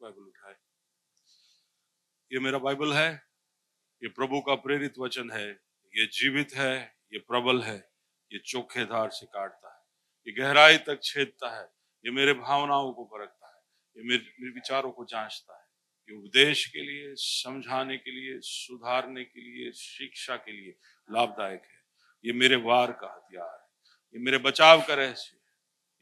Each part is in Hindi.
बाइबल उठाए। ये मेरा बाइबल है, ये प्रभु का प्रेरित वचन है, ये जीवित है, ये प्रबल है, ये चोखे धार से काटता है, ये गहराई तक छेदता है, ये मेरे भावनाओं को परखता है, ये मेरे विचारों को जांचता है। ये उपदेश के लिए, समझाने के लिए, सुधारने के लिए, शिक्षा के लिए लाभदायक है। ये मेरे वार का हथियार है, ये मेरे बचाव का रहस्य है,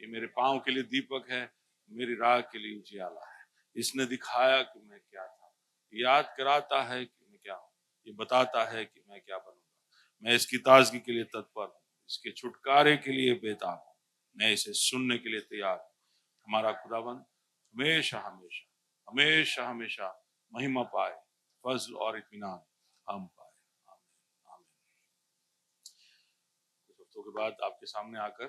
ये मेरे पांव के लिए दीपक है, मेरी राह के लिए उजियाला है। इसने दिखाया कि मैं क्या था, याद कराता है कि मैं क्या हूँ, ये बताता है कि मैं क्या बनूंगा। मैं इसकी ताजगी के लिए तत्पर हूँ, इसके छुटकारे के लिए बेताब हूँ, मैं इसे सुनने के लिए तैयार हूँ। हमारा खुदाबंद हमेशा हमेशा हमेशा हमेशा महिमा पाए, फजल और इत्मीनान हम पाए। आमीन आमीन। कुछ हफ्तों के बाद आपके सामने आकर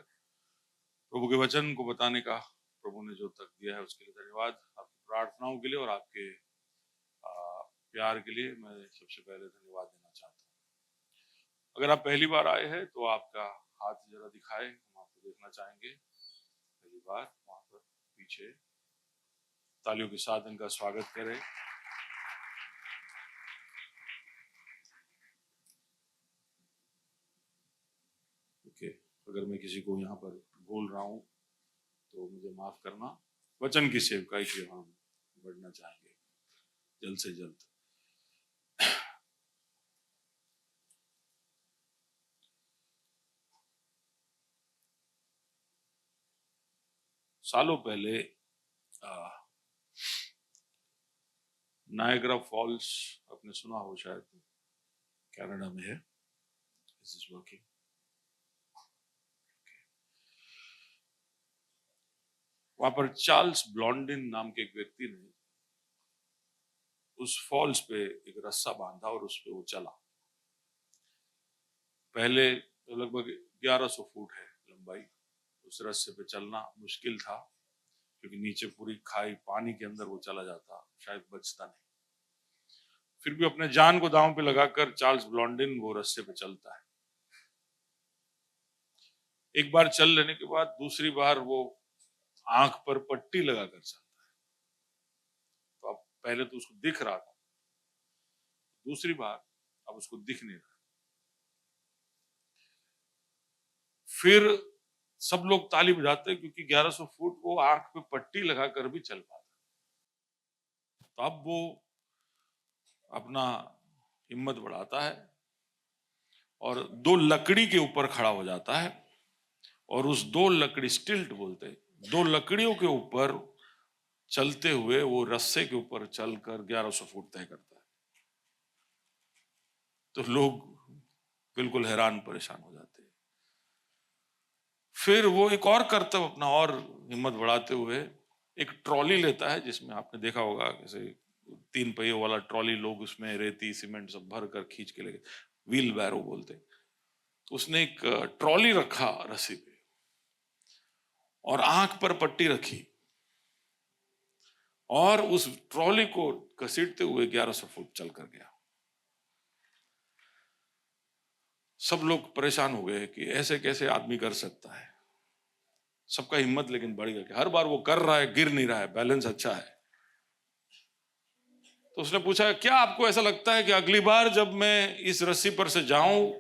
प्रभु के वचन को बताने का प्रभु ने जो तक दिया है उसके लिए धन्यवाद। आपकी प्रार्थनाओं के लिए और आपके प्यार के लिए मैं सबसे पहले धन्यवाद देना चाहता हूँ। अगर आप पहली बार आए हैं तो आपका हाथ जरा दिखाए, हम आपको देखना चाहेंगे। पहली बार वहां पर पीछे तालियों के साथ इनका स्वागत करें। ओके, अगर मैं किसी को यहाँ पर बोल रहा हूँ तो मुझे माफ करना। वचन की सेवकाई की हम बढ़ना चाहेंगे जल्द से जल्द। सालों पहले नायग्रा फॉल्स आपने सुना हो शायद, कनाडा में है। This is working. वहां पर चार्ल्स ब्लॉन्डिन नाम के एक व्यक्ति ने उस फॉल्स पे एक रस्सा बांधा और उस पे वो चला। पहले तो लगभग 1100 फुट है लंबाई। उस रस्से पे चलना मुश्किल था क्योंकि नीचे पूरी खाई, पानी के अंदर वो चला जाता, शायद बचता नहीं। फिर भी अपने जान को दांव पे लगाकर चार्ल्स ब्लॉन्डिन वो रस्से पे चलता है। एक बार चल लेने के बाद दूसरी बार वो आंख पर पट्टी लगाकर चलता है। तो अब पहले तो उसको दिख रहा था, दूसरी बार अब उसको दिख नहीं रहा। फिर सब लोग ताली बजाते क्योंकि 1100 फुट वो आंख पे पट्टी लगाकर भी चल पाता। तो अब वो अपना हिम्मत बढ़ाता है और 2 लकड़ी के ऊपर खड़ा हो जाता है और उस 2 लकड़ी, स्टिल्ट बोलते हैं, 2 लकड़ियों के ऊपर चलते हुए वो रस्से के ऊपर चलकर 1100 फुट तय करता है। तो लोग बिल्कुल हैरान परेशान हो जाते हैं। फिर वो एक और करतब अपना और हिम्मत बढ़ाते हुए एक ट्रॉली लेता है, जिसमें आपने देखा होगा जैसे 3 पहियों वाला ट्रॉली, लोग उसमें रेती सीमेंट सब भर कर खींच के लेके, व्हील बैरो बोलते हैं। उसने एक ट्रॉली रखा रस्सी पे और आंख पर पट्टी रखी और उस ट्रॉली को घसीटते हुए 1100 फुट चल कर गया। सब लोग परेशान हो गए कि ऐसे कैसे आदमी कर सकता है। सबका हिम्मत लेकिन बढ़ गया कि हर बार वो कर रहा है, गिर नहीं रहा है, बैलेंस अच्छा है। तो उसने पूछा, क्या आपको ऐसा लगता है कि अगली बार जब मैं इस रस्सी पर से जाऊं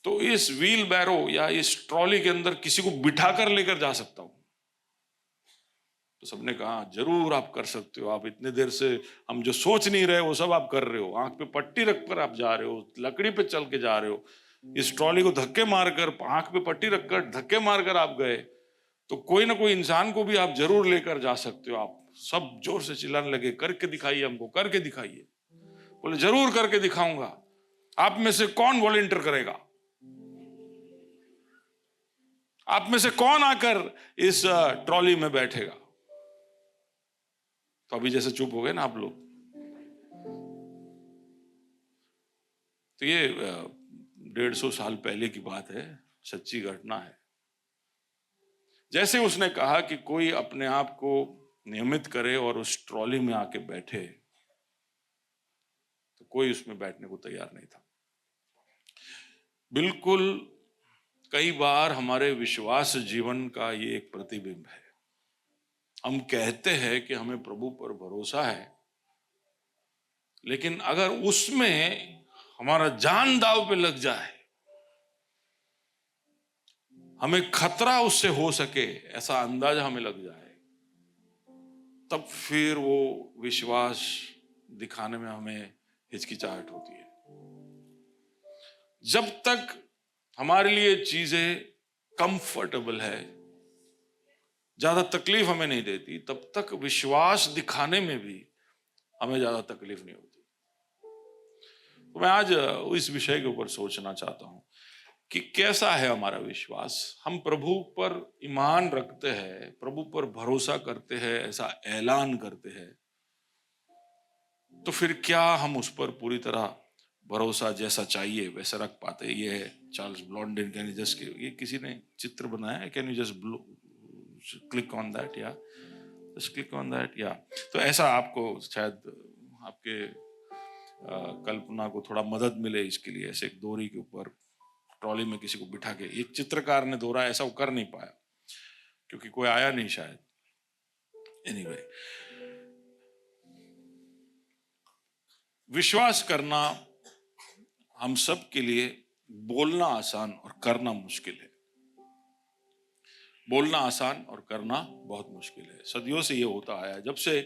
तो इस व्हील बैरो या इस ट्रॉली के अंदर किसी को बिठा कर लेकर जा सकता हूं? तो सबने कहा, जरूर आप कर सकते हो। आप इतने देर से हम जो सोच नहीं रहे वो सब आप कर रहे हो। आंख पे पट्टी रखकर आप जा रहे हो, लकड़ी पे चल के जा रहे हो, इस ट्रॉली को धक्के मारकर, आंख पे पट्टी रखकर धक्के मारकर आप गए, तो कोई ना कोई इंसान को भी आप जरूर लेकर जा सकते हो। आप सब जोर से चिल्लाने लगे, करके दिखाइए, हमको करके दिखाइए। बोले, जरूर करके दिखाऊंगा। आप में से कौन वॉलंटियर करेगा? आप में से कौन आकर इस ट्रॉली में बैठेगा? तो अभी जैसे चुप हो गए ना आप लोग। तो ये 150 साल पहले की बात है, सच्ची घटना है। जैसे उसने कहा कि कोई अपने आप को नियमित करे और उस ट्रॉली में आके बैठे, तो कोई उसमें बैठने को तैयार नहीं था। बिल्कुल कई बार हमारे विश्वास जीवन का ये एक प्रतिबिंब है। हम कहते हैं कि हमें प्रभु पर भरोसा है, लेकिन अगर उसमें हमारा जान दांव पे लग जाए, हमें खतरा उससे हो सके ऐसा अंदाजा हमें लग जाए, तब फिर वो विश्वास दिखाने में हमें हिचकिचाहट होती है। जब तक हमारे लिए चीजें कंफर्टेबल है, ज्यादा तकलीफ हमें नहीं देती, तब तक विश्वास दिखाने में भी हमें ज्यादा तकलीफ नहीं होती। तो मैं आज इस विषय के ऊपर सोचना चाहता हूं कि कैसा है हमारा विश्वास। हम प्रभु पर ईमान रखते हैं, प्रभु पर भरोसा करते हैं, ऐसा ऐलान करते हैं, तो फिर क्या हम उस पर पूरी तरह भरोसा जैसा चाहिए वैसा रख पाते? ये है चार्ल्स ब्लॉन्डिन, कैन यू जस्ट, ये किसी ने चित्र बनाया है, can you just click on that, या जस्ट क्लिक ऑन दैट, या तो ऐसा आपको शायद आपके कल्पना को थोड़ा मदद मिले इसके लिए। ऐसे एक डोरी के ऊपर ट्रॉली में किसी को बिठा के, एक चित्रकार ने दोहरा, ऐसा वो कर नहीं पाया क्योंकि कोई आया नहीं शायद। एनीवे, विश्वास करना हम सब के लिए बोलना आसान और करना मुश्किल है। बोलना आसान और करना बहुत मुश्किल है। सदियों से ये होता आया, जब से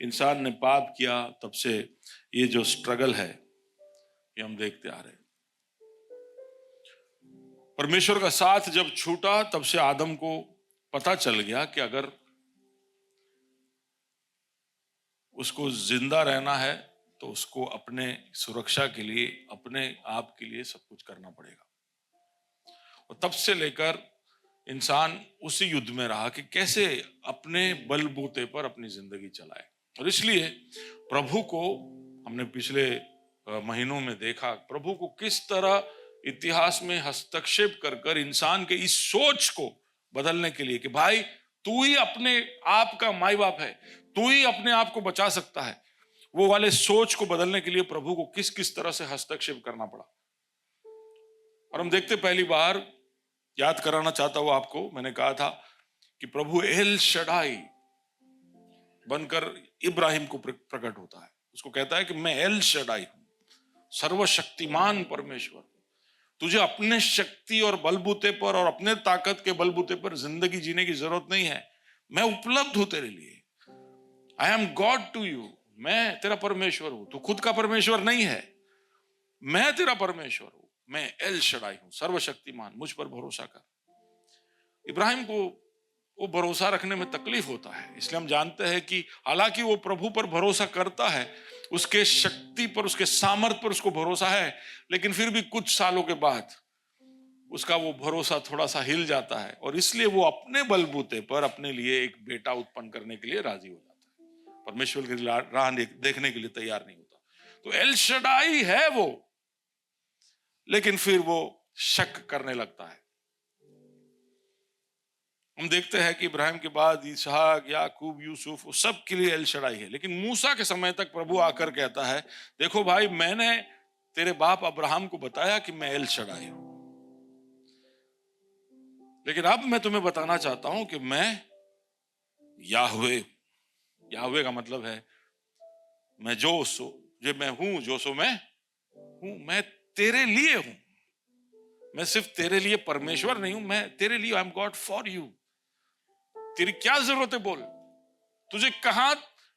इंसान ने पाप किया तब से ये जो स्ट्रगल है ये हम देखते आ रहे हैं। परमेश्वर का साथ जब छूटा तब से आदम को पता चल गया कि अगर उसको जिंदा रहना है तो उसको अपने सुरक्षा के लिए, अपने आप के लिए सब कुछ करना पड़ेगा। और तब से लेकर इंसान उसी युद्ध में रहा कि कैसे अपने बलबूते पर अपनी जिंदगी चलाए। और इसलिए प्रभु को हमने पिछले महीनों में देखा, प्रभु को किस तरह इतिहास में हस्तक्षेप कर कर इंसान के इस सोच को बदलने के लिए कि भाई तू ही अपने आप का माई बाप है, तू ही अपने आप को बचा सकता है, वो वाले सोच को बदलने के लिए प्रभु को किस किस तरह से हस्तक्षेप करना पड़ा। और हम देखते, पहली बार याद कराना चाहता हूं आपको, मैंने कहा था कि प्रभु एल शडाई बनकर इब्राहिम को प्रकट होता है। उसको कहता है कि मैं एल शडाई हूं, सर्वशक्तिमान परमेश्वर। तुझे अपने शक्ति और बलबूते पर और अपने ताकत के बलबूते पर जिंदगी जीने की जरूरत नहीं है। मैं उपलब्ध हूं तेरे लिए। I am God to you. मैं तेरा परमेश्वर हूं। तू खुद का परमेश्वर नहीं है, मैं तेरा परमेश्वर हूं। मैं एल शडाई हूं, सर्वशक्तिमान। मुझ पर भरोसा कर। इब्राहिम को वो भरोसा रखने में तकलीफ होता है, इसलिए हम जानते हैं कि हालांकि वो प्रभु पर भरोसा करता है, उसके शक्ति पर, उसके सामर्थ पर उसको भरोसा है, लेकिन फिर भी कुछ सालों के बाद उसका वो भरोसा थोड़ा सा हिल जाता है और इसलिए वो अपने बलबूते पर अपने लिए एक बेटा उत्पन्न करने के लिए राजी हो जाता है। परमेश्वर की राह देखने के लिए तैयार नहीं होता। तो एल शडाई है वो, लेकिन फिर वो शक करने लगता है। हम देखते हैं कि इब्राहिम के बाद इसहाक, याकूब, यूसुफ, वो सब के लिए एल शडाई है। लेकिन मूसा के समय तक प्रभु आकर कहता है, देखो भाई, मैंने तेरे बाप अब्राहम को बताया कि मैं एल शडाई हूं, लेकिन अब मैं तुम्हें बताना चाहता हूं कि मैं याहवे। याहवे का मतलब है मैं जो मैं हूं, जो सो मैं हूं। मैं तेरे लिए हूं। मैं सिर्फ तेरे लिए परमेश्वर नहीं हूं, मैं तेरे लिए, I am God for you. तेरी क्या जरूरत है बोल, तुझे कहां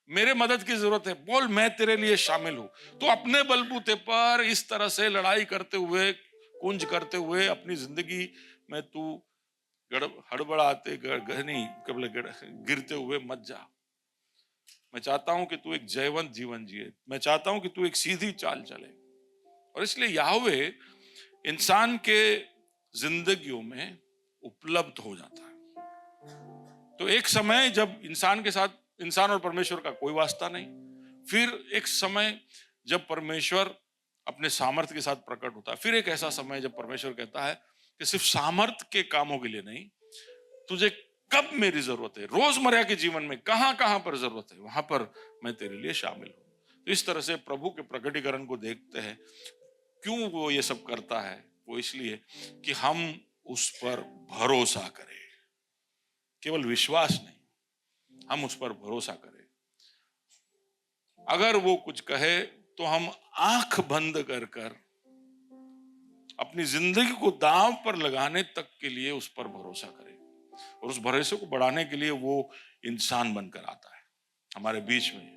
मेरे मदद की जरूरत है बोल, मैं तेरे लिए शामिल हूं। तो अपने बलबूते पर इस तरह से लड़ाई करते हुए, कुंज करते हुए अपनी जिंदगी में तू हड़बड़ाते नहीं, कबले गिरते हुए मत जा। मैं चाहता हूं कि तू एक जयवंत जीवन जिए। मैं चाहता हूं कि तू एक सीधी चाल चले। और इसलिए याहवे इंसान के जिंदगियों में उपलब्ध हो जाता है। तो एक समय जब इंसान के साथ, इंसान और परमेश्वर का कोई वास्ता नहीं, फिर एक समय जब परमेश्वर अपने सामर्थ्य के साथ प्रकट होता है, फिर एक ऐसा समय जब परमेश्वर कहता है कि सिर्फ सामर्थ्य के कामों के लिए नहीं, तुझे कब मेरी जरूरत है, रोजमर्रा के जीवन में कहां कहां पर जरूरत है, वहां पर मैं तेरे लिए शामिल हूं। तो इस तरह से प्रभु के प्रकटीकरण को देखते हैं। क्यों वो ये सब करता है? वो इसलिए कि हम उस पर भरोसा करें, केवल विश्वास नहीं। हम उस पर भरोसा करें। अगर वो कुछ कहे तो हम आंख बंद कर कर अपनी जिंदगी को दांव पर लगाने तक के लिए उस पर भरोसा करें, और उस भरोसे को बढ़ाने के लिए वो इंसान बनकर आता है हमारे बीच में।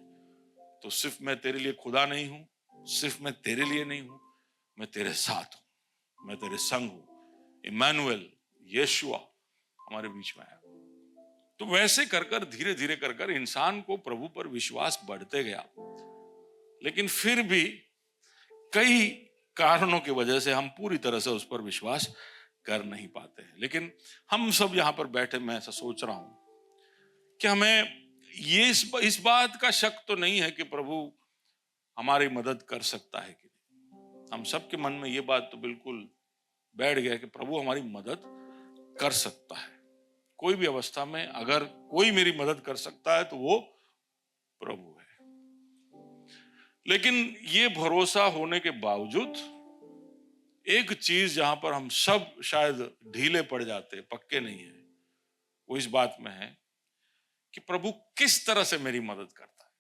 तो सिर्फ मैं तेरे लिए खुदा नहीं हूं, सिर्फ मैं तेरे लिए नहीं हूं, मैं तेरे साथ हूं, मैं तेरे संग हूं। इमानुएल, यीशुआ हमारे बीच में है। तो वैसे कर कर धीरे धीरे कर कर इंसान को प्रभु पर विश्वास बढ़ते गया, लेकिन फिर भी कई कारणों की वजह से हम पूरी तरह से उस पर विश्वास कर नहीं पाते हैं। लेकिन हम सब यहां पर बैठे, मैं ऐसा सोच रहा हूं कि हमें ये इस बात का शक तो नहीं है कि प्रभु हमारी मदद कर सकता है कि नहीं। हम सबके मन में ये बात तो बिल्कुल बैठ गया कि प्रभु हमारी मदद कर सकता है। कोई भी अवस्था में अगर कोई मेरी मदद कर सकता है तो वो प्रभु है। लेकिन ये भरोसा होने के बावजूद एक चीज जहां पर हम सब शायद ढीले पड़ जाते, पक्के नहीं है, वो इस बात में है कि प्रभु किस तरह से मेरी मदद करता है।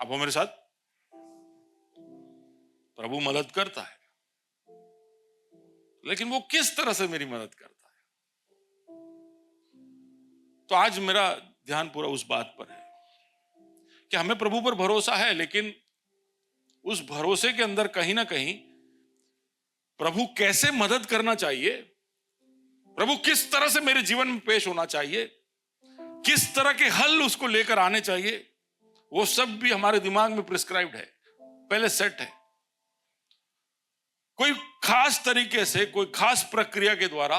आप हो मेरे साथ? प्रभु मदद करता है, लेकिन वो किस तरह से मेरी मदद करता है। तो आज मेरा ध्यान पूरा उस बात पर है कि हमें प्रभु पर भरोसा है, लेकिन उस भरोसे के अंदर कहीं ना कहीं प्रभु कैसे मदद करना चाहिए, प्रभु किस तरह से मेरे जीवन में पेश होना चाहिए, किस तरह के हल उसको लेकर आने चाहिए, वो सब भी हमारे दिमाग में प्रिस्क्राइब्ड है, पहले सेट है। कोई खास तरीके से, कोई खास प्रक्रिया के द्वारा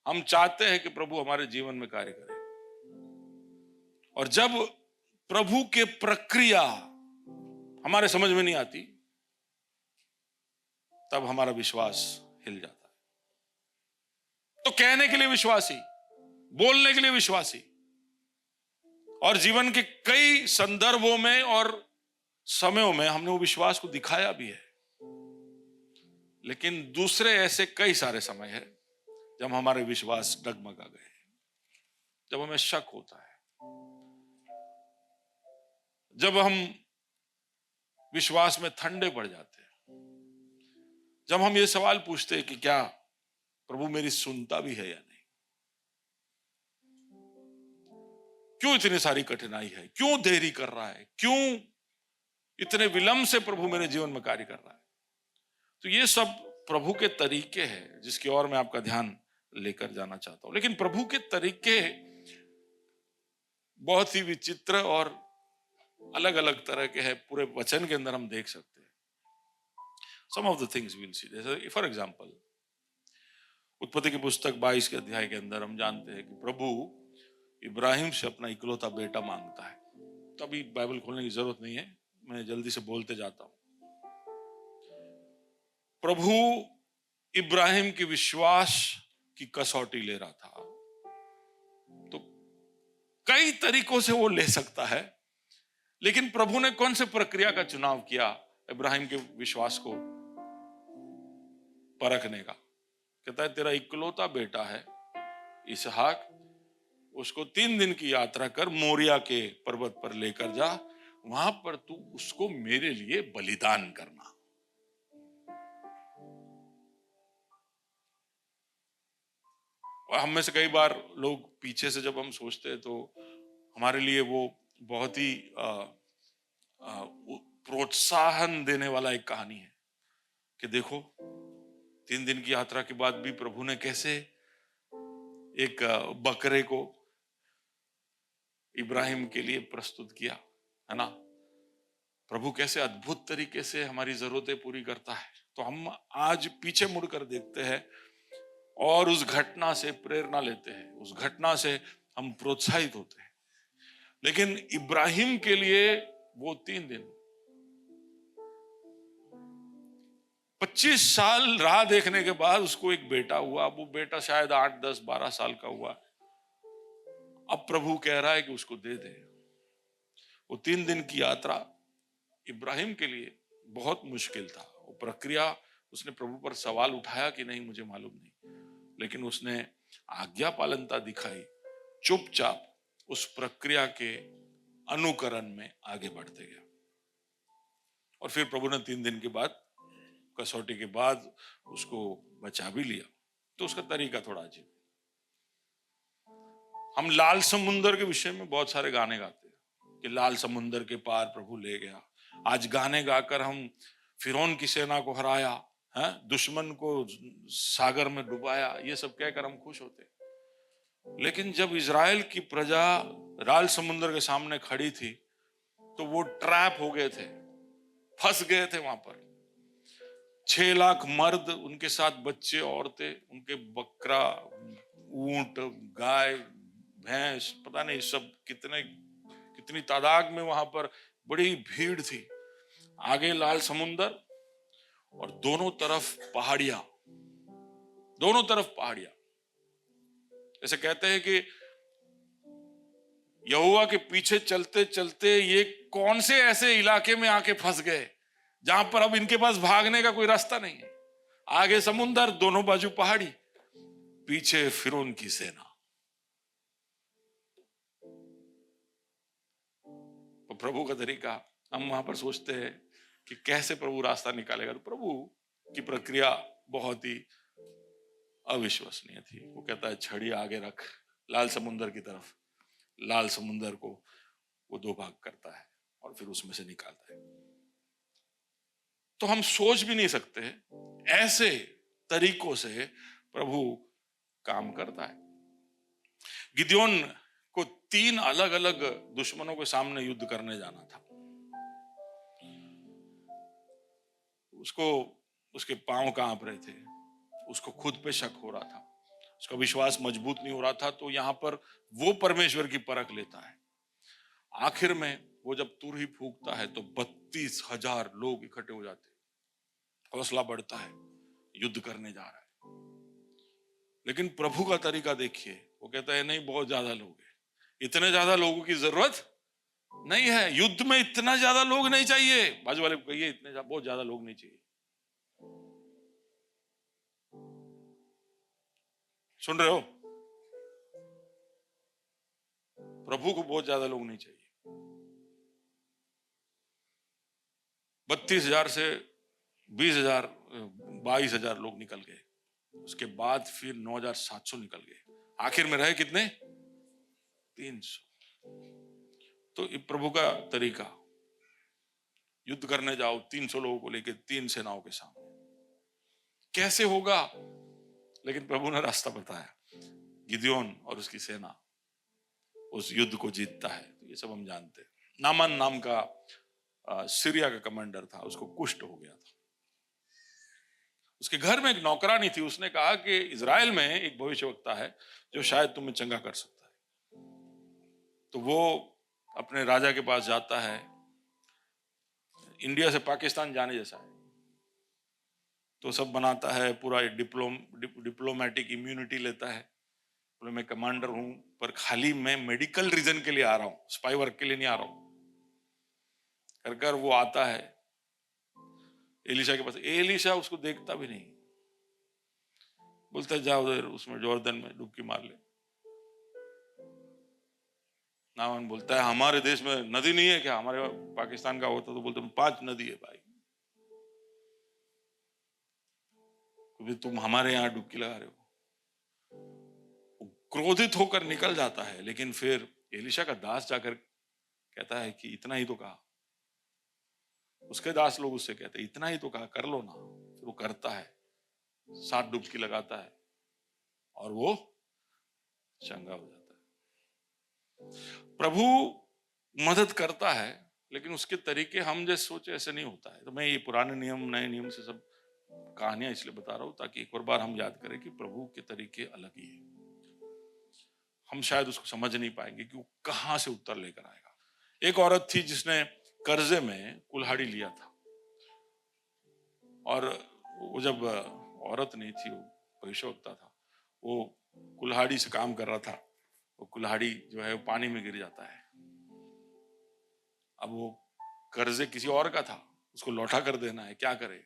हम चाहते हैं कि प्रभु हमारे जीवन में कार्य करे। और जब प्रभु के प्रक्रिया हमारे समझ में नहीं आती, तब हमारा विश्वास हिल जाता है। तो कहने के लिए विश्वासी, बोलने के लिए विश्वासी, और जीवन के कई संदर्भों में और समयों में हमने वो विश्वास को दिखाया भी है। लेकिन दूसरे ऐसे कई सारे समय है जब हमारे विश्वास डगमगा गए, जब हमें शक होता है, जब हम विश्वास में ठंडे पड़ जाते हैं, जब हम ये सवाल पूछते हैं कि क्या प्रभु मेरी सुनता भी है या नहीं, क्यों इतनी सारी कठिनाई है, क्यों देरी कर रहा है, क्यों इतने विलंब से प्रभु मेरे जीवन में कार्य कर रहा है। तो ये सब प्रभु के तरीके हैं जिसकी ओर मैं आपका ध्यान लेकर जाना चाहता हूं। लेकिन प्रभु के तरीके बहुत ही विचित्र और अलग अलग तरह के हैं। पूरे वचन के अंदर हम देख सकते हैं। Some of the things will see, जैसे फॉर एग्जांपल उत्पत्ति की पुस्तक 22 के अध्याय के अंदर हम जानते हैं कि प्रभु इब्राहिम से अपना इकलौता बेटा मांगता है। तो अभी बाइबल खोलने की जरूरत नहीं है, मैं जल्दी से बोलते जाता हूं। प्रभु इब्राहिम के विश्वास की कसौटी ले रहा था। तो कई तरीकों से वो ले सकता है, लेकिन प्रभु ने कौन से प्रक्रिया का चुनाव किया इब्राहिम के विश्वास को परखने का? कहता है तेरा इकलौता बेटा है इसहाक, उसको 3 दिन की यात्रा कर मोरिया के पर्वत पर लेकर जा, वहां पर तू उसको मेरे लिए बलिदान करना। और हम में से कई बार लोग पीछे से जब हम सोचते हैं तो हमारे लिए वो बहुत ही प्रोत्साहन देने वाला एक कहानी है कि देखो 3 दिन की यात्रा के बाद भी प्रभु ने कैसे एक बकरे को इब्राहिम के लिए प्रस्तुत किया, है ना। प्रभु कैसे अद्भुत तरीके से हमारी जरूरतें पूरी करता है। तो हम आज पीछे मुड़कर देखते हैं और उस घटना से प्रेरणा लेते हैं, उस घटना से हम प्रोत्साहित होते हैं। लेकिन इब्राहिम के लिए वो 3 दिन 25 साल राह देखने के बाद उसको एक बेटा हुआ। वो बेटा शायद 8, 10, 12 साल का हुआ। अब प्रभु कह रहा है कि उसको दे दे। वो 3 दिन की यात्रा इब्राहिम के लिए बहुत मुश्किल था। वो प्रक्रिया, उसने प्रभु पर सवाल उठाया कि नहीं मुझे मालूम नहीं, लेकिन उसने आज्ञा पालनता दिखाई, चुपचाप उस प्रक्रिया के अनुकरण में आगे बढ़ते गया। और फिर प्रभु ने 3 दिन के बाद, कसौटी के बाद, उसको बचा भी लिया। तो उसका तरीका थोड़ा अजीब। हम लाल समुंदर के विषय में बहुत सारे गाने गाते हैं कि लाल समुंदर के पार प्रभु ले गया। आज गाने गाकर हम फिरौन की सेना को हराया, है, दुश्मन को सागर में डुबाया, ये सब कहकर हम खुश होते हैं। लेकिन जब इज़राइल की प्रजा लाल समुंदर के सामने खड़ी थी तो वो ट्रैप हो गए थे, फंस गए थे वहां पर। 6 लाख मर्द, उनके साथ बच्चे, औरतें, उनके बकरा, ऊंट, गाय, भैंस, पता नहीं सब कितनी तादाद में वहां पर बड़ी भीड़ थी। आगे लाल समुंदर और दोनों तरफ पहाड़ियां, दोनों तरफ पहाड़ियां। ऐसे कहते हैं कि यहोवा के पीछे चलते चलते ये कौन से ऐसे इलाके में आके फंस गए जहां पर अब इनके पास भागने का कोई रास्ता नहीं है। आगे समुंदर, दोनों बाजू पहाड़ी, पीछे फिरौन की सेना। तो प्रभु का तरीका, हम वहां पर सोचते हैं कि कैसे प्रभु रास्ता निकालेगा। तो प्रभु की प्रक्रिया बहुत ही अविश्वसनीय थी। वो कहता है छड़ी आगे रख लाल समुंदर की तरफ। लाल समुंदर को वो 2 भाग करता है और फिर उसमें से निकालता है। तो हम सोच भी नहीं सकते ऐसे तरीकों से प्रभु काम करता है। गिदोन को 3 अलग अलग दुश्मनों के सामने युद्ध करने जाना था। उसको, उसके पांव कांप रहे थे, उसको खुद पे शक हो रहा था, उसका विश्वास मजबूत नहीं हो रहा था। तो यहां पर वो परमेश्वर की परख लेता है। आखिर में वो जब तुरही फूंकता है तो 32,000 लोग इकट्ठे हो जाते हैं। हौसला बढ़ता है, युद्ध करने जा रहा है। लेकिन प्रभु का तरीका देखिए, वो कहता है नहीं, बहुत ज्यादा लोग हैं, इतने ज्यादा लोगों की जरूरत नहीं है, युद्ध में इतना ज्यादा लोग नहीं चाहिए। बाजू वाले को कहिए बहुत ज्यादा लोग नहीं चाहिए। सुन रहे हो? प्रभु को बहुत ज्यादा लोग नहीं चाहिए। 32,000 से 20,000, 22,000 लोग निकल गए। उसके बाद फिर 9,700 निकल गए। आखिर में रहे कितने? 300। तो प्रभु का तरीका, युद्ध करने जाओ 300 लोगों को लेकर 3 सेनाओं के सामने, कैसे होगा? लेकिन प्रभु ने रास्ता बताया। गिदोन और उसकी सेना उस युद्ध को जीतता है। तो ये सब हम जानते हैं। नामान नाम का सीरिया का कमांडर था, उसको कुष्ठ हो गया था। उसके घर में एक नौकरानी थी। उसने कहा कि इज़राइल में एक भविष्यवक्ता है जो शायद तुम्हें चंगा कर सकता है। तो वो अपने राजा के पास जाता है। इंडिया से पाकिस्तान जाने जैसा है, तो सब बनाता है, पूरा डिप्लोमेटिक इम्यूनिटी लेता है। बोले मैं कमांडर हूं, पर खाली मैं मेडिकल रीजन के लिए आ रहा हूं, स्पाई वर्क के लिए नहीं आ रहा हूं। कर वो आता है एलिशा के पास। एलिशा उसको देखता भी नहीं, बोलता है जा उधर उसमें जॉर्दन में डुबकी मार ले। नामान बोलता है हमारे देश में नदी नहीं है क्या? हमारे पाकिस्तान का होता तो बोलते 5 नदी है भाई, क्योंकि तुम हमारे यहाँ डुबकी लगा रहे हो। क्रोधित होकर निकल जाता है। लेकिन फिर एलिशा का दास जाकर कहता है कि इतना ही तो कहा। उसके दास लोग उससे कहते हैं इतना ही तो कहा, कर लो ना। फिर वो करता है, 7 डुबकी लगाता है और वो चंगा हो जाता है। प्रभु मदद करता है, लेकिन उसके तरीके हम जैसे सोचे ऐसे नहीं होता है। तो मैं ये पुराने नियम नए नियम से सब कहानियां इसलिए बता रहा हूं ताकि एक और बार हम याद करें कि प्रभु के तरीके अलग ही है। हम शायद उसको समझ नहीं पाएंगे कि वो कहां से उत्तर लेकर आएगा। एक औरत थी जिसने कर्जे में कुल्हाड़ी लिया था, और वो जब औरत नहीं थी, वो भविष्यवक्ता था, वो कुल्हाड़ी से काम कर रहा था। वो कुल्हाड़ी जो है वो पानी में गिर जाता है। अब वो कर्जे किसी और का था, उसको लौटा कर देना है, क्या करे?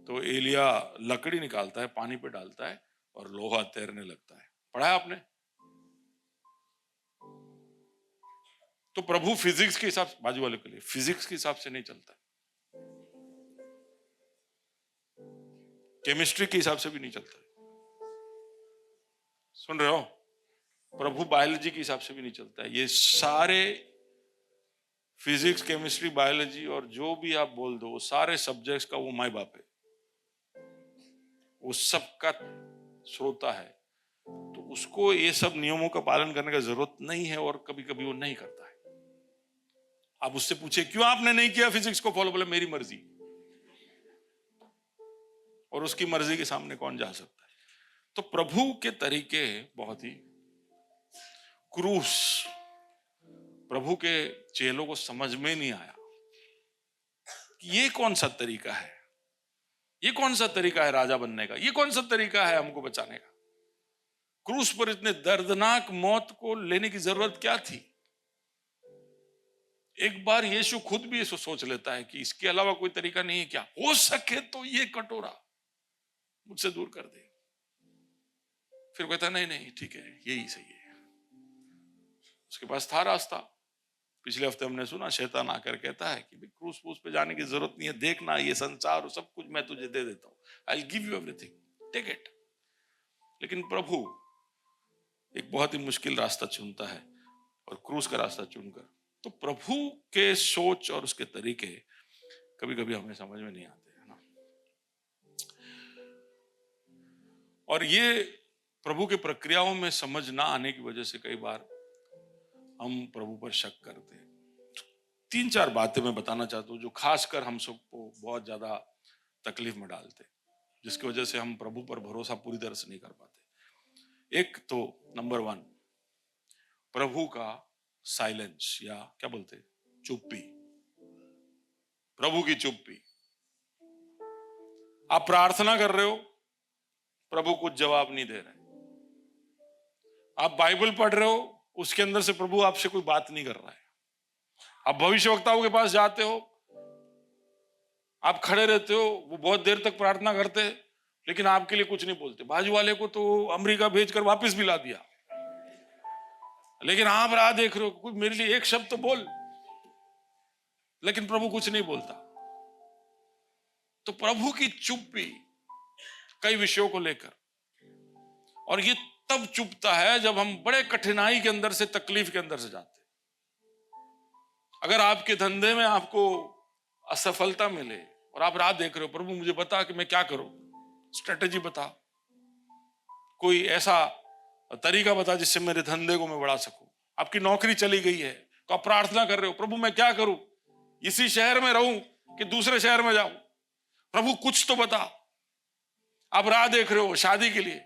तो एलिया लकड़ी निकालता है, पानी पे डालता है और लोहा तैरने लगता है। पढ़ा है आपने? तो प्रभु फिजिक्स के हिसाब से, बाजू वाले के लिए, फिजिक्स के हिसाब से नहीं चलता, केमिस्ट्री के हिसाब से भी नहीं चलता। सुन रहे हो? प्रभु बायोलॉजी के हिसाब से भी नहीं चलता है। ये सारे फिजिक्स, केमिस्ट्री, बायोलॉजी और जो भी आप बोल दो, सारे सब्जेक्ट्स का वो माई बाप है, वो सबका श्रोता है। तो उसको ये सब नियमों का पालन करने का जरूरत नहीं है, और कभी कभी वो नहीं करता है। आप उससे पूछे क्यों आपने नहीं किया फिजिक्स को फॉलो, बोले मेरी मर्जी, और उसकी मर्जी के सामने कौन जा सकता है? तो प्रभु के तरीके बहुत ही क्रूस, प्रभु के चेलों को समझ में नहीं आया कि ये कौन सा तरीका है, ये कौन सा तरीका है राजा बनने का, ये कौन सा तरीका है हमको बचाने का। क्रूस पर इतने दर्दनाक मौत को लेने की जरूरत क्या थी? एक बार यीशु खुद भी इसको सोच लेता है कि इसके अलावा कोई तरीका नहीं है क्या? हो सके तो ये कटोरा मुझसे दूर कर दे। फिर कहता नहीं नहीं ठीक है, यही सही है। उसके पास था रास्ता। पिछले हफ्ते हमने सुना, शैतान आकर कहता है कि क्रूस पूस पे जाने की जरूरत नहीं है, देखना ये संसार और सब कुछ मैं तुझे दे देता हूं, I will give you everything, take it. लेकिन प्रभु एक बहुत ही मुश्किल रास्ता चुनता है, और क्रूस का रास्ता चुनकर, तो प्रभु के सोच और उसके तरीके कभी कभी हमें समझ में नहीं आते है ना। और ये प्रभु के प्रक्रियाओं में समझ ना आने की वजह से कई बार हम प्रभु पर शक करते हैं। 3-4 बातें मैं बताना चाहता हूं जो खासकर हम सबको बहुत ज्यादा तकलीफ में डालते, जिसकी वजह से हम प्रभु पर भरोसा पूरी तरह से नहीं कर पाते। एक तो नंबर 1, प्रभु का साइलेंस, या क्या बोलते, चुप्पी। प्रभु की चुप्पी। आप प्रार्थना कर रहे हो, प्रभु कुछ जवाब नहीं दे रहे। आप बाइबल पढ़ रहे हो, उसके अंदर से प्रभु आपसे कोई बात नहीं कर रहा है। आप भविष्यवक्ताओं के पास जाते हो, आप खड़े रहते हो, वो बहुत देर तक प्रार्थना करते, लेकिन आपके लिए कुछ नहीं बोलते। बाजू वाले को तो अमेरिका भेजकर वापस भी ला दिया, लेकिन आप राह देख रहे हो, कुछ मेरे लिए एक शब्द तो बोल, लेकिन प्रभु कुछ नहीं बोलता। तो प्रभु की चुप्पी कई विषयों को लेकर, और ये तब चुपता है जब हम बड़े कठिनाई के अंदर से, तकलीफ के अंदर से जाते। अगर आपके धंधे में आपको असफलता मिले और आप राह देख रहे हो, प्रभु मुझे बता कि मैं क्या करूं, स्ट्रेटेजी बता, कोई ऐसा तरीका बता जिससे मेरे धंधे को मैं बढ़ा सकूं। आपकी नौकरी चली गई है तो आप प्रार्थना कर रहे हो, प्रभु मैं क्या करूं, इसी शहर में रहूं कि दूसरे शहर में जाऊं, प्रभु कुछ तो बता। आप राह देख रहे हो शादी के लिए,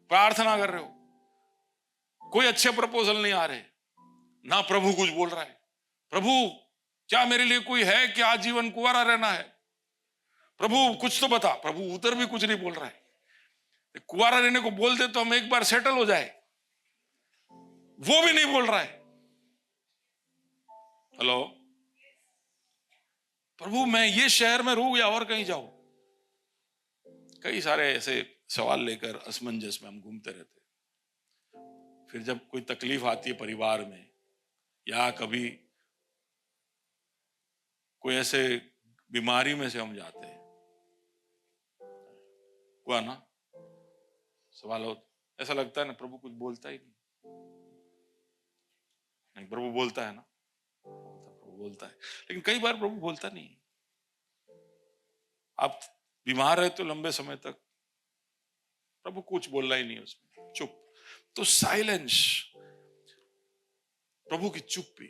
प्रार्थना कर रहे हो, कोई अच्छे प्रपोजल नहीं आ रहे, ना प्रभु कुछ बोल रहा है। प्रभु क्या मेरे लिए कोई है कि आजीवन कुंवारा रहना है, प्रभु कुछ तो बता। प्रभु उधर भी कुछ नहीं बोल रहा है। कुंवारा रहने को बोल दे तो हम एक बार सेटल हो जाए, वो भी नहीं बोल रहा है। हेलो, प्रभु मैं ये शहर में रहूं या और कहीं जाऊं। कई सारे ऐसे सवाल लेकर असमंजस में हम घूमते रहते। फिर जब कोई तकलीफ आती है परिवार में, या कभी कोई ऐसे बीमारी में से हम जाते हैं, हुआ ना सवाल हो, ऐसा लगता है ना प्रभु कुछ बोलता ही नहीं। प्रभु बोलता है ना, प्रभु बोलता है, लेकिन कई बार प्रभु बोलता नहीं। आप बीमार रहते हो लंबे समय तक, प्रभु कुछ बोल रहा ही नहीं, उसमें चुप। तो साइलेंस, प्रभु की चुप्पी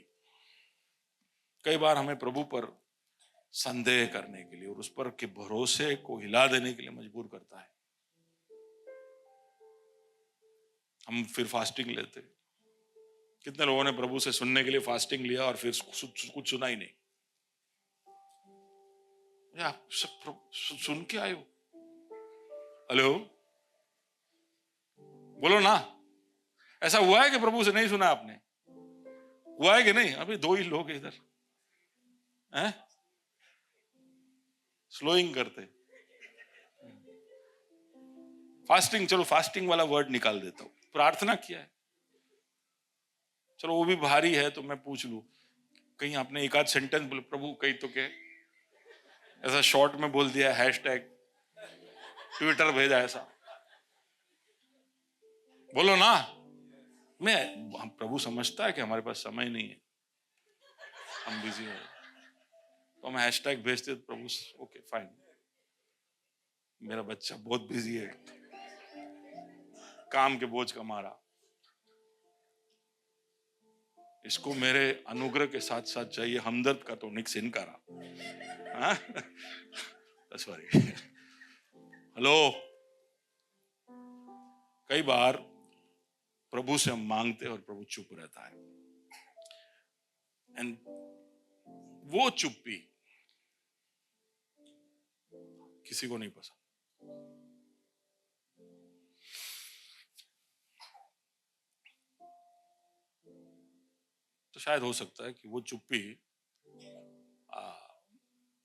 कई बार हमें प्रभु पर संदेह करने के लिए और उस पर के भरोसे को हिला देने के लिए मजबूर करता है। हम फिर फास्टिंग लेते। कितने लोगों ने प्रभु से सुनने के लिए फास्टिंग लिया और फिर कुछ सुना ही नहीं। आप सब सुन के आए हो? हेलो, बोलो ना। ऐसा हुआ है कि प्रभु से नहीं सुना आपने? हुआ है कि नहीं? अभी 2 ही लोग इधर हैं स्लोइंग करते। फास्टिंग, चलो फास्टिंग वाला वर्ड निकाल देता हूं। प्रार्थना किया है। चलो वो भी भारी है तो मैं पूछ लूं, कहीं आपने एक आध सेंटेंस बोले प्रभु कहीं तो क्या ऐसा शॉर्ट में बोल दिया, हैशटैग ट्विटर भेजा ऐसा, बोलो ना। हम प्रभु समझता है कि हमारे पास समय नहीं है, हम बिजी है, तो हम हैशटैग भेजते प्रभु ओके फाइन, मेरा बच्चा बहुत बिजी है, काम के बोझ का मारा, इसको मेरे अनुग्रह के साथ साथ चाहिए हमदर्द का तो निक्स इनकारा। सॉरी। हेलो, कई बार प्रभु से हम मांगते हैं और प्रभु चुप रहता है, एंड वो चुप्पी किसी को नहीं पसंद। तो शायद हो सकता है कि वो चुप्पी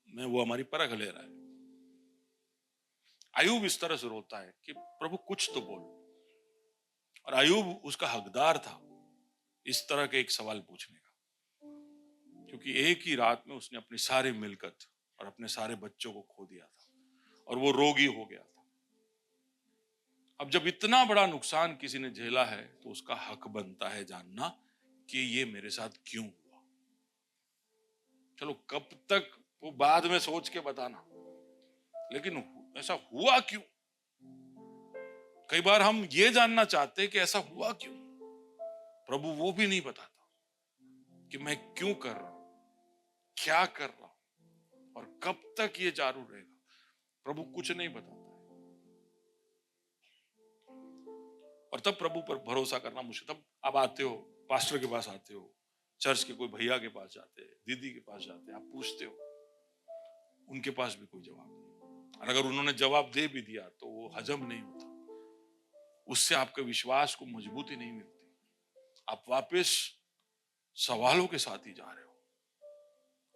में वो हमारी परख ले रहा है। अय्यूब इस तरह से रोता है कि प्रभु कुछ तो बोल, और अय्यूब उसका हकदार था इस तरह के एक सवाल पूछने का, क्योंकि एक ही रात में उसने अपनी सारी मिलकत और अपने सारे बच्चों को खो दिया था और वो रोगी हो गया था। अब जब इतना बड़ा नुकसान किसी ने झेला है तो उसका हक बनता है जानना कि ये मेरे साथ क्यों हुआ। चलो कब तक वो बाद में सोच के बताना, लेकिन ऐसा हुआ क्यों। कई बार हम ये जानना चाहते हैं कि ऐसा हुआ क्यों, प्रभु वो भी नहीं बताता कि मैं क्यों कर रहा हूं, क्या कर रहा हूं और कब तक ये जारी रहेगा। प्रभु कुछ नहीं बताता है, और तब प्रभु पर भरोसा करना मुश्किल। तब आप आते हो, पास्टर के पास आते हो, चर्च के कोई भैया के पास जाते हैं, दीदी के पास जाते हैं, आप पूछते हो, उनके पास भी कोई जवाब नहीं, और अगर उन्होंने जवाब दे भी दिया तो वो हजम नहीं होता, उससे आपके विश्वास को मजबूती नहीं मिलती, आप वापस सवालों के साथ ही जा रहे हो।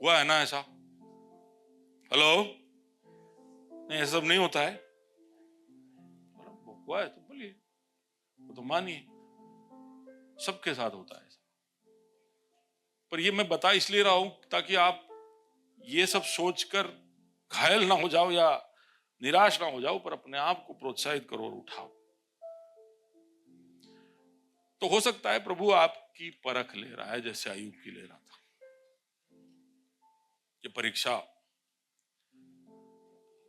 हुआ है ना ऐसा? हेलो, नहीं ऐसा सब नहीं होता है, हुआ है तो बोलिए, वो तो मानिए, सबके साथ होता है ऐसा। पर ये मैं बता इसलिए रहा हूं ताकि आप ये सब सोचकर घायल ना हो जाओ या निराश ना हो जाओ, पर अपने आप को प्रोत्साहित करो और उठाओ। तो हो सकता है प्रभु आपकी परख ले रहा है जैसे अय्यूब की ले रहा था। ये परीक्षा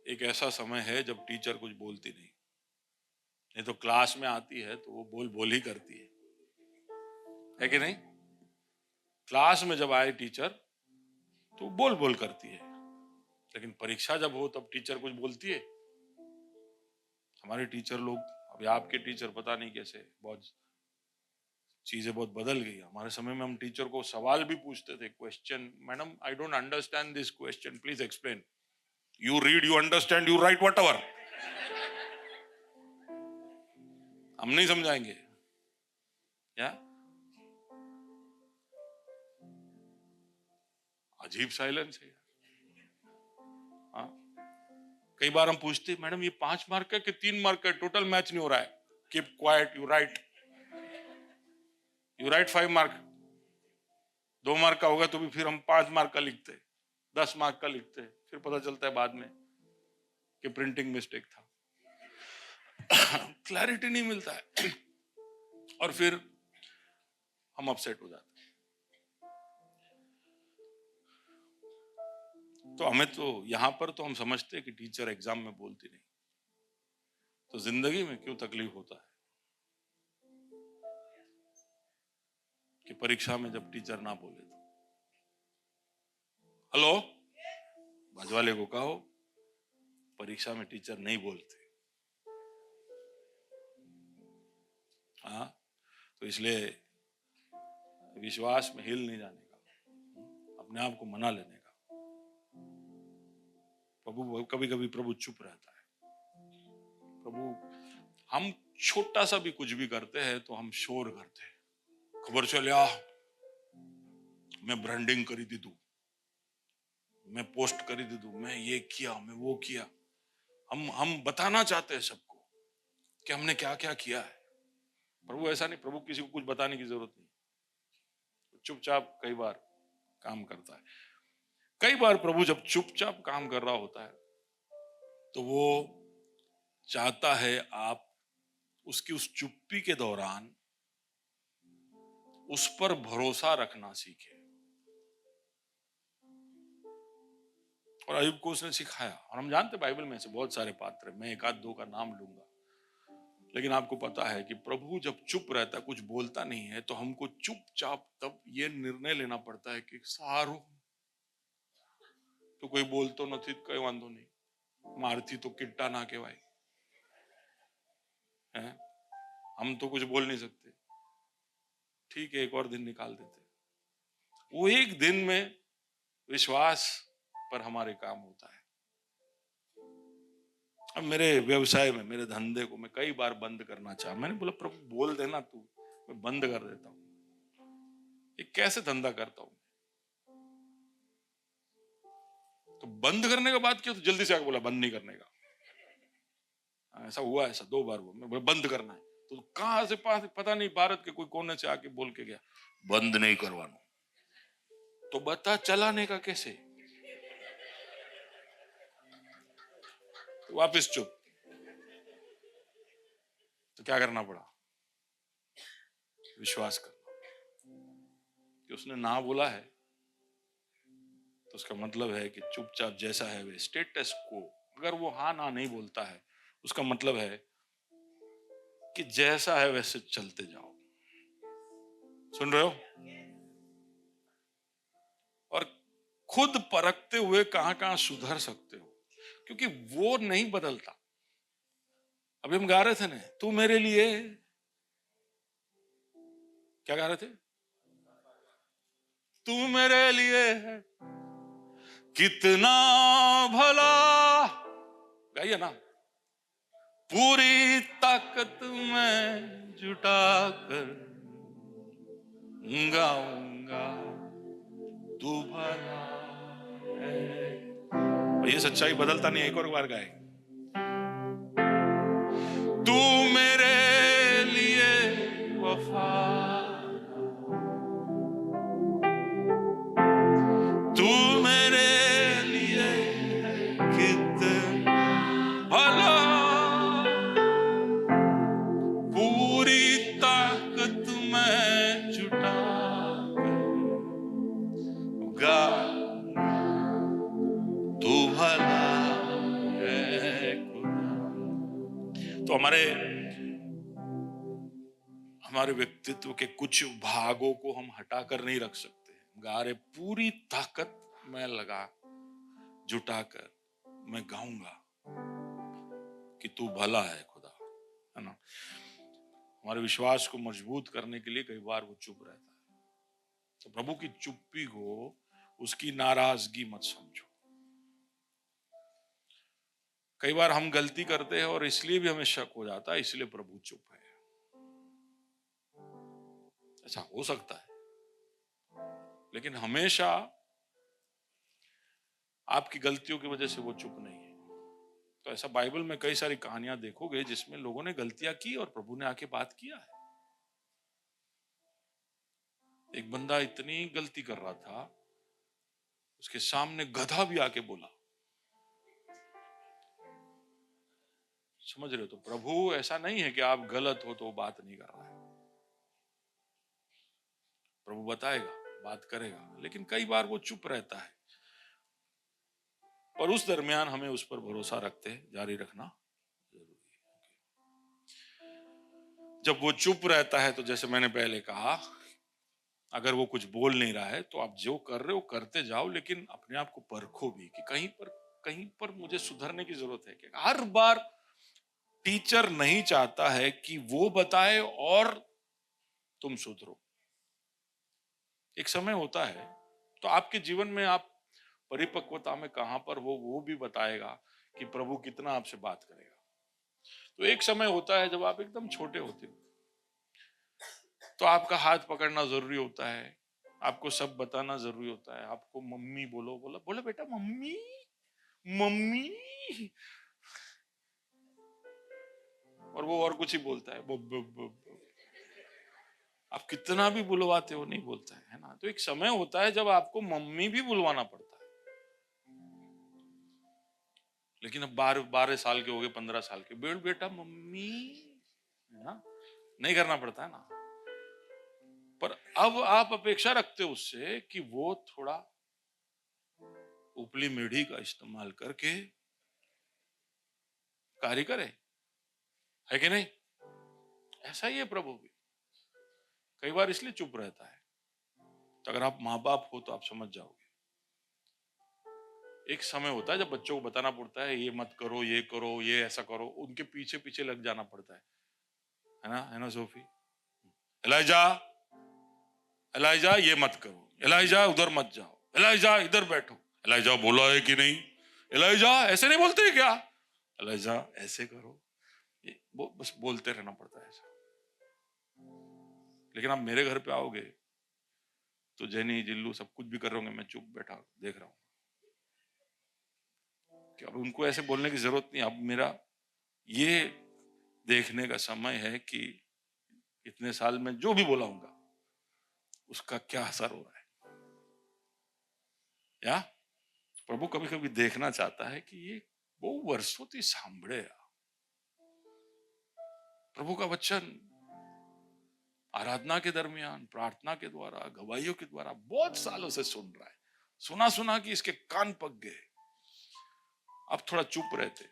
एक ऐसा समय है जब टीचर कुछ बोलती नहीं तो क्लास में आती है तो वो बोल बोल ही करती है कि नहीं? क्लास में जब आए टीचर तो बोल बोल करती है, लेकिन परीक्षा जब हो तब टीचर कुछ बोलती है। हमारे टीचर लोग, अभी आपके टीचर पता नहीं कैसे, बहुत चीजें बहुत बदल गई। हमारे समय में हम टीचर को सवाल भी पूछते थे, question, madam I don't understand this question, please explain. You read, you understand, you right, what ever. हम नहीं समझाएंगे क्या? अजीब साइलेंस है। हाँ, कई बार हम पूछते मैडम ये 5 मार्क का कि 3 मार्क का, टोटल मैच नहीं हो रहा है। Keep quiet, you right, 5 mark, 2 mark का होगा तो भी फिर हम 5 मार्क का लिखते, 10 मार्क का लिखते, फिर पता चलता है बाद में कि प्रिंटिंग मिस्टेक था। क्लैरिटी नहीं मिलता है और फिर हम अपसेट हो जाते हैं। तो हमें तो यहां पर तो हम समझते हैं कि टीचर एग्जाम में बोलती नहीं, तो जिंदगी में क्यों तकलीफ होता है कि परीक्षा में जब टीचर ना बोले तो। हेलो, बाजू वाले को कहो, परीक्षा में टीचर नहीं बोलते। हाँ, तो इसलिए विश्वास में हिल नहीं जाने का, अपने आप को मना लेने का। प्रभु कभी कभी प्रभु चुप रहता है। प्रभु, हम छोटा सा भी कुछ भी करते हैं तो हम शोर करते हैं, खबर चलिया मैं ब्रांडिंग करी दी तू, मैं पोस्ट करी दी तू, मैं ये किया, मैं वो किया। हम बताना चाहते हैं सबको कि हमने क्या क्या किया है। प्रभु ऐसा नहीं, प्रभु किसी को कुछ बताने की जरूरत नहीं, चुपचाप कई बार काम करता है। कई बार प्रभु जब चुपचाप काम कर रहा होता है तो वो चाहता है आप उसकी उस चुप्पी के दौरान उस पर भरोसा रखना सीखे। और अय्यूब को उसने सिखाया। और हम जानते बाइबल में से बहुत सारे पात्र, मैं एक आध दो का नाम लूंगा, लेकिन आपको पता है कि प्रभु जब चुप रहता, कुछ बोलता नहीं है, तो हमको चुपचाप तब ये निर्णय लेना पड़ता है कि सारू तो कोई बोलतो नहीं, कोई वांधो नहीं, मारती तो किट्टा ना के भाई है, हम तो कुछ बोल नहीं सकते, ठीक है एक और दिन निकाल देते। वो एक दिन में विश्वास पर हमारे काम होता है। अब मेरे व्यवसाय में, मेरे धंधे को मैं कई बार बंद करना चाहा, मैंने बोला प्रभु बोल देना तू, मैं बंद कर देता हूं। ये कैसे धंधा करता हूं, तो बंद करने के बाद क्यों तो जल्दी से आके बोला बंद नहीं करने का। ऐसा हुआ, ऐसा 2 बार हुआ, मैं बोला बंद करना है, तो कहां से पता नहीं भारत के कोई कोने से आके बोल के गया बंद नहीं करवाना, तो बता चलाने का कैसे, तो वापिस चुप। तो क्या करना पड़ा, विश्वास करना कि उसने ना बोला है तो उसका मतलब है कि चुपचाप जैसा है वे स्टेटस को, अगर वो हाँ ना नहीं बोलता है उसका मतलब है कि जैसा है वैसे चलते जाओ। सुन रहे हो? और खुद परखते हुए कहां कहां सुधर सकते हो, क्योंकि वो नहीं बदलता। अभी हम गा रहे थे ना, तू मेरे लिए, क्या गा रहे थे, तू मेरे लिए है कितना भला, गाइए ना, पूरी ताकत में जुटा कर गाऊंगा तू भला है। और ये सच्चाई बदलता नहीं, एक और बार गाए, तू मेरे लिए वफा, तू मेरे लिए कितना भला, पूरी ताकत में जुटा गा तू भला है। तो हमारे व्यक्तित्व के कुछ भागों को हम हटाकर नहीं रख सकते। गा रहे, पूरी ताकत मैं लगा जुटाकर मैं गाऊंगा कि तू भला है खुदा, है ना। हमारे विश्वास को मजबूत करने के लिए कई बार वो चुप रहता है। तो प्रभु की चुप्पी को उसकी नाराजगी मत समझो। कई बार हम गलती करते हैं और इसलिए भी हमें शक हो जाता है, इसलिए प्रभु चुप है, ऐसा हो सकता है। लेकिन हमेशा आपकी गलतियों की वजह से वो चुप नहीं है। तो ऐसा बाइबल में कई सारी कहानियां देखोगे जिसमें लोगों ने गलतियां की और प्रभु ने आके बात किया है। एक बंदा इतनी गलती कर रहा था, उसके सामने गधा भी आके बोला, समझ रहे हो? तो प्रभु ऐसा नहीं है कि आप गलत हो तो बात नहीं कर रहा है, प्रभु बताएगा, बात करेगा, लेकिन कई बार वो चुप रहता है। और उस दरमियान हमें उस पर भरोसा रखते जारी रखना जरूरी है। जब वो चुप रहता है तो जैसे मैंने पहले कहा, अगर वो कुछ बोल नहीं रहा है तो आप जो कर रहे हो करते जाओ, लेकिन अपने आप को परखो भी कि कहीं पर मुझे सुधरने की जरूरत है। कि हर बार टीचर नहीं चाहता है कि वो बताए और तुम सुधरो। एक समय होता है, तो आपके जीवन में आप परिपक्वता में कहां पर हो वो भी बताएगा कि प्रभु कितना आपसे बात करेगा। तो एक समय होता है जब आप एकदम छोटे होते हो, तो आपका हाथ पकड़ना जरूरी होता है, आपको सब बताना जरूरी होता है। आपको मम्मी बोलो, बोला बोला बेटा मम्मी मम्मी, और वो और कुछ ही बोलता है, बुब बुब बुब बुब। आप कितना भी बुलवाते हो नहीं बोलता है ना। तो एक समय होता है जब आपको मम्मी भी बुलवाना पड़ता है। लेकिन अब 12 साल के हो गए, 15 साल के, बेटा मम्मी, है ना, नहीं करना पड़ता है ना। पर अब आप अपेक्षा रखते हो उससे कि वो थोड़ा उपली मेढ़ी का इस्तेमाल करके कार्य करे, है कि नहीं? ऐसा ही है प्रभु भी, कई बार इसलिए चुप रहता है। तो अगर आप माँ बाप हो तो आप समझ जाओगे। एक समय होता है जब बच्चों को बताना पड़ता है, ये मत करो, ये करो, ये ऐसा करो, उनके पीछे पीछे लग जाना पड़ता है ना सोफी? एलाइजा, एलाइजा ये मत करो, एलाइजा उधर मत जाओ, एलाइजा इधर बैठो, एलाइजा बोला है कि नहीं, एलाइजा ऐसे नहीं बोलते क्या, एलाइजा ऐसे करो, ये बस बोलते रहना पड़ता है ऐसा। लेकिन आप मेरे घर पे आओगे तो जैनी जिल्लू सब कुछ भी कर रहे होंगे, मैं चुप बैठा देख रहा हूँ कि अब उनको ऐसे बोलने की जरूरत नहीं। अब मेरा ये देखने का समय है कि इतने साल में जो भी बोला हूंगा उसका क्या असर हो रहा है। या प्रभु कभी कभी देखना चाहता है कि ये बहु वर्षों થી સાંભળે, प्रभु का वचन आराधना के दरमियान, प्रार्थना के द्वारा, गवाहियों के द्वारा बहुत सालों से सुन रहा है, सुना सुना कि इसके कान पक गए। अब थोड़ा चुप रहते,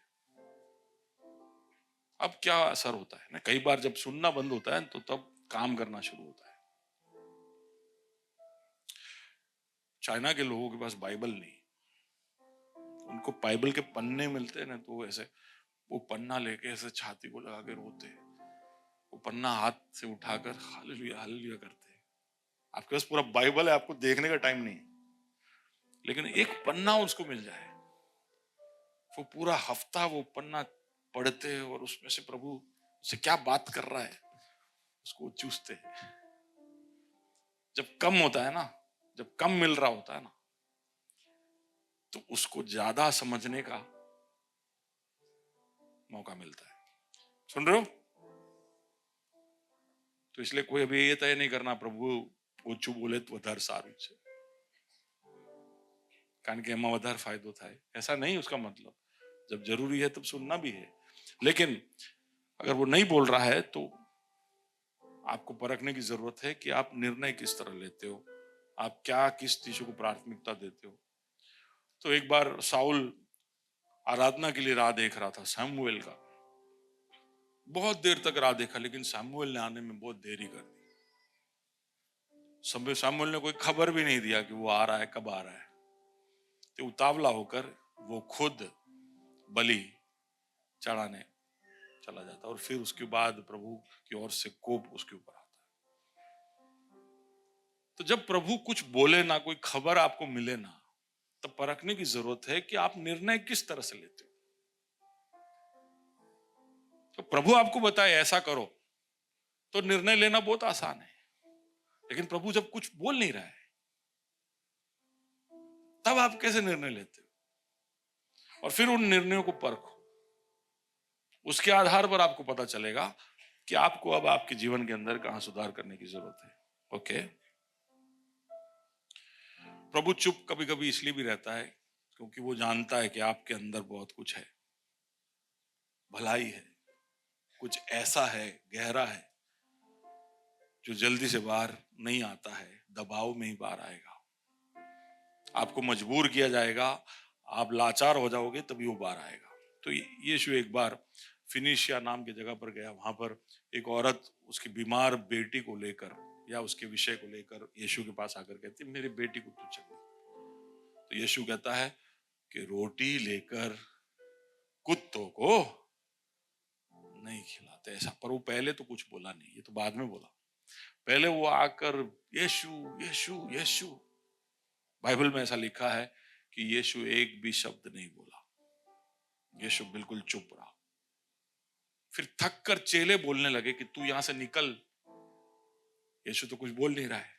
अब क्या असर होता है ना, कई बार जब सुनना बंद होता है तो तब काम करना शुरू होता है। चाइना के लोगों के पास बाइबल नहीं, उनको बाइबल के पन्ने मिलते हैं ना, तो ऐसे वो पन्ना लेके ऐसे छाती को लगा के रोते, वो पन्ना हाथ से उठाकर हालेलुया हालेलुया करते। आपके पास पूरा बाइबल है, आपको देखने का टाइम नहीं, लेकिन एक पन्ना उसको मिल जाए, वो पूरा हफ्ता वो पन्ना पढ़ते और उसमें से प्रभु से क्या बात कर रहा है उसको चूसते हैं। जब कम होता है ना, जब कम मिल रहा होता है ना, तो उसको ज्यादा समझने का मौका मिलता है। सुन रहे हो? तो इसलिए कोई अभी ये तय नहीं करना प्रभु ઓછું બોલે તો વધારે સારું છે, કારણ કે એમાં વધારે फायदो થાય, ऐसा नहीं उसका मतलब। जब जरूरी है तब सुनना भी है, लेकिन अगर वो नहीं बोल रहा है तो आपको परखने की जरूरत है कि आप निर्णय किस तरह लेते हो, आप क्या किस चीजों को प्राथमिकता देते हो। तो एक बार साउल आराधना के लिए राह देख रहा था सैमुएल का, बहुत देर तक राह देखा, लेकिन सैमुएल ने आने में बहुत देरी कर दी। सैमुएल ने कोई खबर भी नहीं दिया कि वो आ रहा है, कब आ रहा है। तो उतावला होकर वो खुद बलि चढ़ाने चला जाता और फिर उसके बाद प्रभु की ओर से कोप उसके ऊपर आता है। तो जब प्रभु कुछ बोले ना, कोई खबर आपको मिले ना, तब परखने की जरूरत है कि आप निर्णय किस तरह से लेते हो। तो प्रभु आपको बताए ऐसा करो तो निर्णय लेना बहुत आसान है, लेकिन प्रभु जब कुछ बोल नहीं रहा है तब आप कैसे निर्णय लेते हो? और फिर उन निर्णयों को परखो, उसके आधार पर आपको पता चलेगा कि आपको अब आपके जीवन के अंदर कहां सुधार करने की जरूरत है। ओके, प्रभु चुप कभी कभी इसलिए भी रहता है क्योंकि वो जानता है कि आपके अंदर बहुत कुछ है, भलाई है, कुछ ऐसा है गहरा है जो जल्दी से बाहर नहीं आता है, दबाव में ही बाहर आएगा, आपको मजबूर किया जाएगा, आप लाचार हो जाओगे तभी वो बाहर आएगा। तो यीशु एक बार फिनिशिया नाम की जगह पर गया, वहां पर एक औरत उसकी बीमार बेटी को लेकर या उसके विषय को लेकर यीशु के पास आकर कहती, मेरी बेटी को तू चल। तो यीशु कहता है कि रोटी लेकर कुत्तों को नहीं खिलाते ऐसा। पर वो पहले तो कुछ बोला नहीं, ये तो बाद में बोला। पहले वो आकर यीशु यीशु यीशु, बाइबल में ऐसा लिखा है कि यीशु एक भी शब्द नहीं बोला, यीशु बिल्कुल चुप रहा। फिर थक कर चेले बोलने लगे कि तू यहां से निकल, यीशु तो कुछ बोल नहीं रहा है।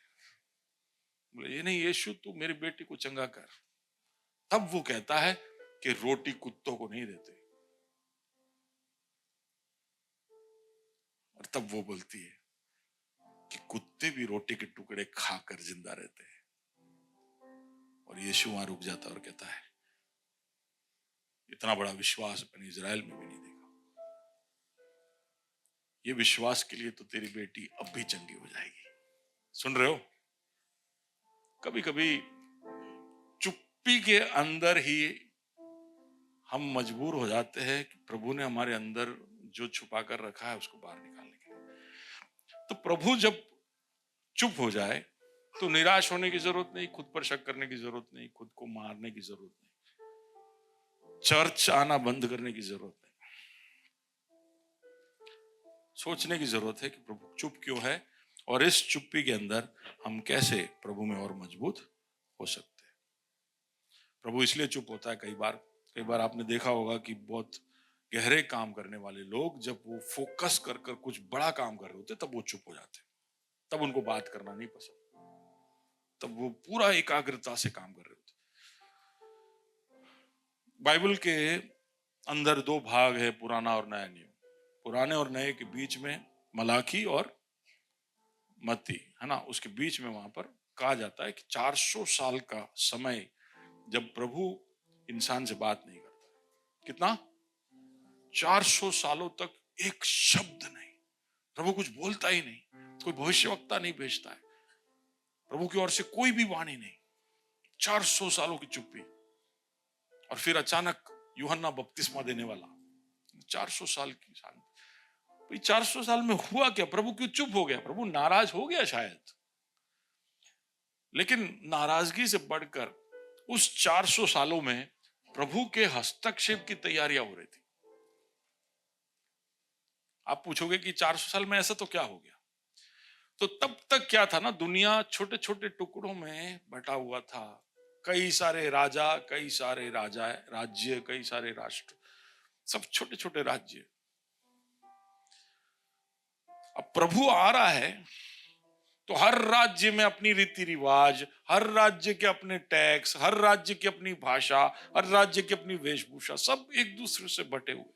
बोले ये नहीं यीशु, तू मेरी बेटी को चंगा कर। तब वो कहता है कि रोटी कुत्तों को नहीं देते, और तब वो बोलती है कि कुत्ते भी रोटी के टुकड़े खाकर जिंदा रहते हैं। और यीशु वहां रुक जाता और कहता है, इतना बड़ा विश्वास अपने इज़राइल में भी नहीं देखा। ये विश्वास के लिए तो तेरी बेटी अब भी चंगी हो जाएगी। सुन रहे हो? कभी कभी चुप्पी के अंदर ही हम मजबूर हो जाते हैं कि प्रभु ने हमारे अंदर जो छुपा कर रखा है उसको बाहर निकालने के लिए। तो प्रभु जब चुप हो जाए तो निराश होने की जरूरत नहीं, खुद पर शक करने की जरूरत नहीं, खुद को मारने की जरूरत नहीं, चर्च आना बंद करने की जरूरत नहीं। सोचने की जरूरत है कि प्रभु चुप क्यों है और इस चुप्पी के अंदर हम कैसे प्रभु में और मजबूत हो सकते हैं। प्रभु इसलिए चुप होता है। कई बार आपने देखा होगा कि बहुत गहरे काम करने वाले लोग जब वो फोकस कर कर कुछ बड़ा काम कर रहे होते तब वो चुप हो जाते, तब उनको बात करना नहीं पसंद, तब वो पूरा एकाग्रता से काम कर रहे होते। बाइबल के अंदर दो भाग है, पुराना और नया नियम। पुराने और नए के बीच में मलाकी और मत्ती है ना, उसके बीच में वहां पर कहा जाता है कि 400 साल का समय जब प्रभु इंसान से बात नहीं करता। कितना? 400 सालों तक एक शब्द नहीं, प्रभु कुछ बोलता ही नहीं, कोई भविष्यवक्ता नहीं भेजता है, प्रभु की ओर से कोई भी वाणी नहीं। 400 सालों की चुप्पी। और फिर अचानक यूहन्ना बपतिस्मा देने वाला, 400 साल की शांति। 400 साल में हुआ क्या? प्रभु क्यों चुप हो गया? प्रभु नाराज हो गया शायद, लेकिन नाराजगी से बढ़कर उस 400 सालों में प्रभु के हस्तक्षेप की तैयारियां हो रही थी। आप पूछोगे कि 400 साल में ऐसा तो क्या हो गया? तो तब तक क्या था ना, दुनिया छोटे छोटे टुकड़ों में बटा हुआ था। कई सारे राजा, कई सारे राज्य, कई सारे राष्ट्र, सब छोटे छोटे राज्य। अब प्रभु आ रहा है तो हर राज्य में अपनी रीति रिवाज, हर राज्य के अपने टैक्स, हर राज्य की अपनी भाषा, हर राज्य की अपनी वेशभूषा, सब एक दूसरे से बटे हुए।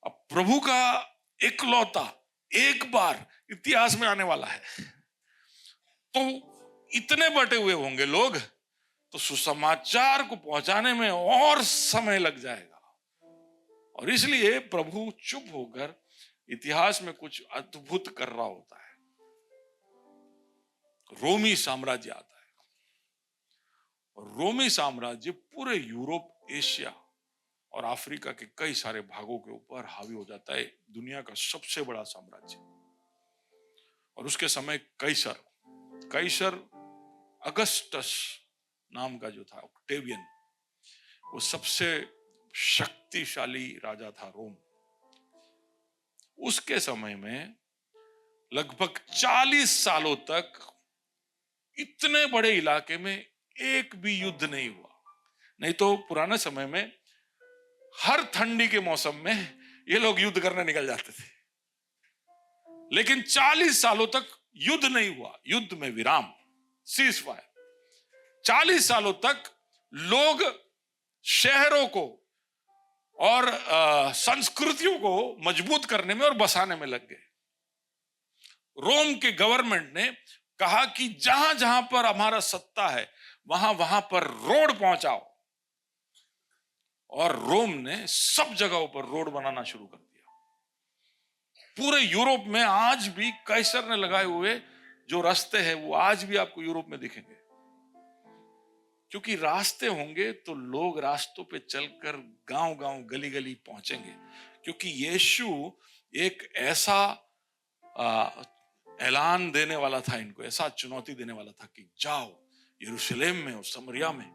अब प्रभु का इकलौता एक बार इतिहास में आने वाला है, तो इतने बटे हुए होंगे लोग, तो सुसमाचार को पहुंचाने में और समय लग जाएगा। और इसलिए प्रभु चुप होकर इतिहास में कुछ अद्भुत कर रहा होता है। रोमी साम्राज्य आता है और रोमी साम्राज्य पूरे यूरोप, एशिया और अफ्रीका के कई सारे भागों के ऊपर हावी हो जाता है। दुनिया का सबसे बड़ा साम्राज्य। और उसके समय कैसर अगस्टस नाम का जो था, ऑक्टेवियन, वो सबसे शक्तिशाली राजा था रोम। उसके समय में लगभग 40 सालों तक इतने बड़े इलाके में एक भी युद्ध नहीं हुआ। नहीं तो पुराने समय में हर ठंडी के मौसम में ये लोग युद्ध करने निकल जाते थे, लेकिन 40 सालों तक युद्ध नहीं हुआ। युद्ध में विराम, सीज फायर। 40 सालों तक लोग शहरों को और संस्कृतियों को मजबूत करने में और बसाने में लग गए। रोम के गवर्नमेंट ने कहा कि जहां जहां पर हमारा सत्ता है वहां वहां पर रोड पहुंचाओ, और रोम ने सब जगहों पर रोड बनाना शुरू कर दिया। पूरे यूरोप में आज भी कैसर ने लगाए हुए जो रास्ते हैं वो आज भी आपको यूरोप में दिखेंगे, क्योंकि रास्ते होंगे तो लोग रास्तों पे चलकर गांव गांव, गली गली पहुंचेंगे। क्योंकि यीशु एक ऐसा ऐलान देने वाला था इनको, ऐसा चुनौती देने वाला था कि जाओ यरूशलेम में और समरिया में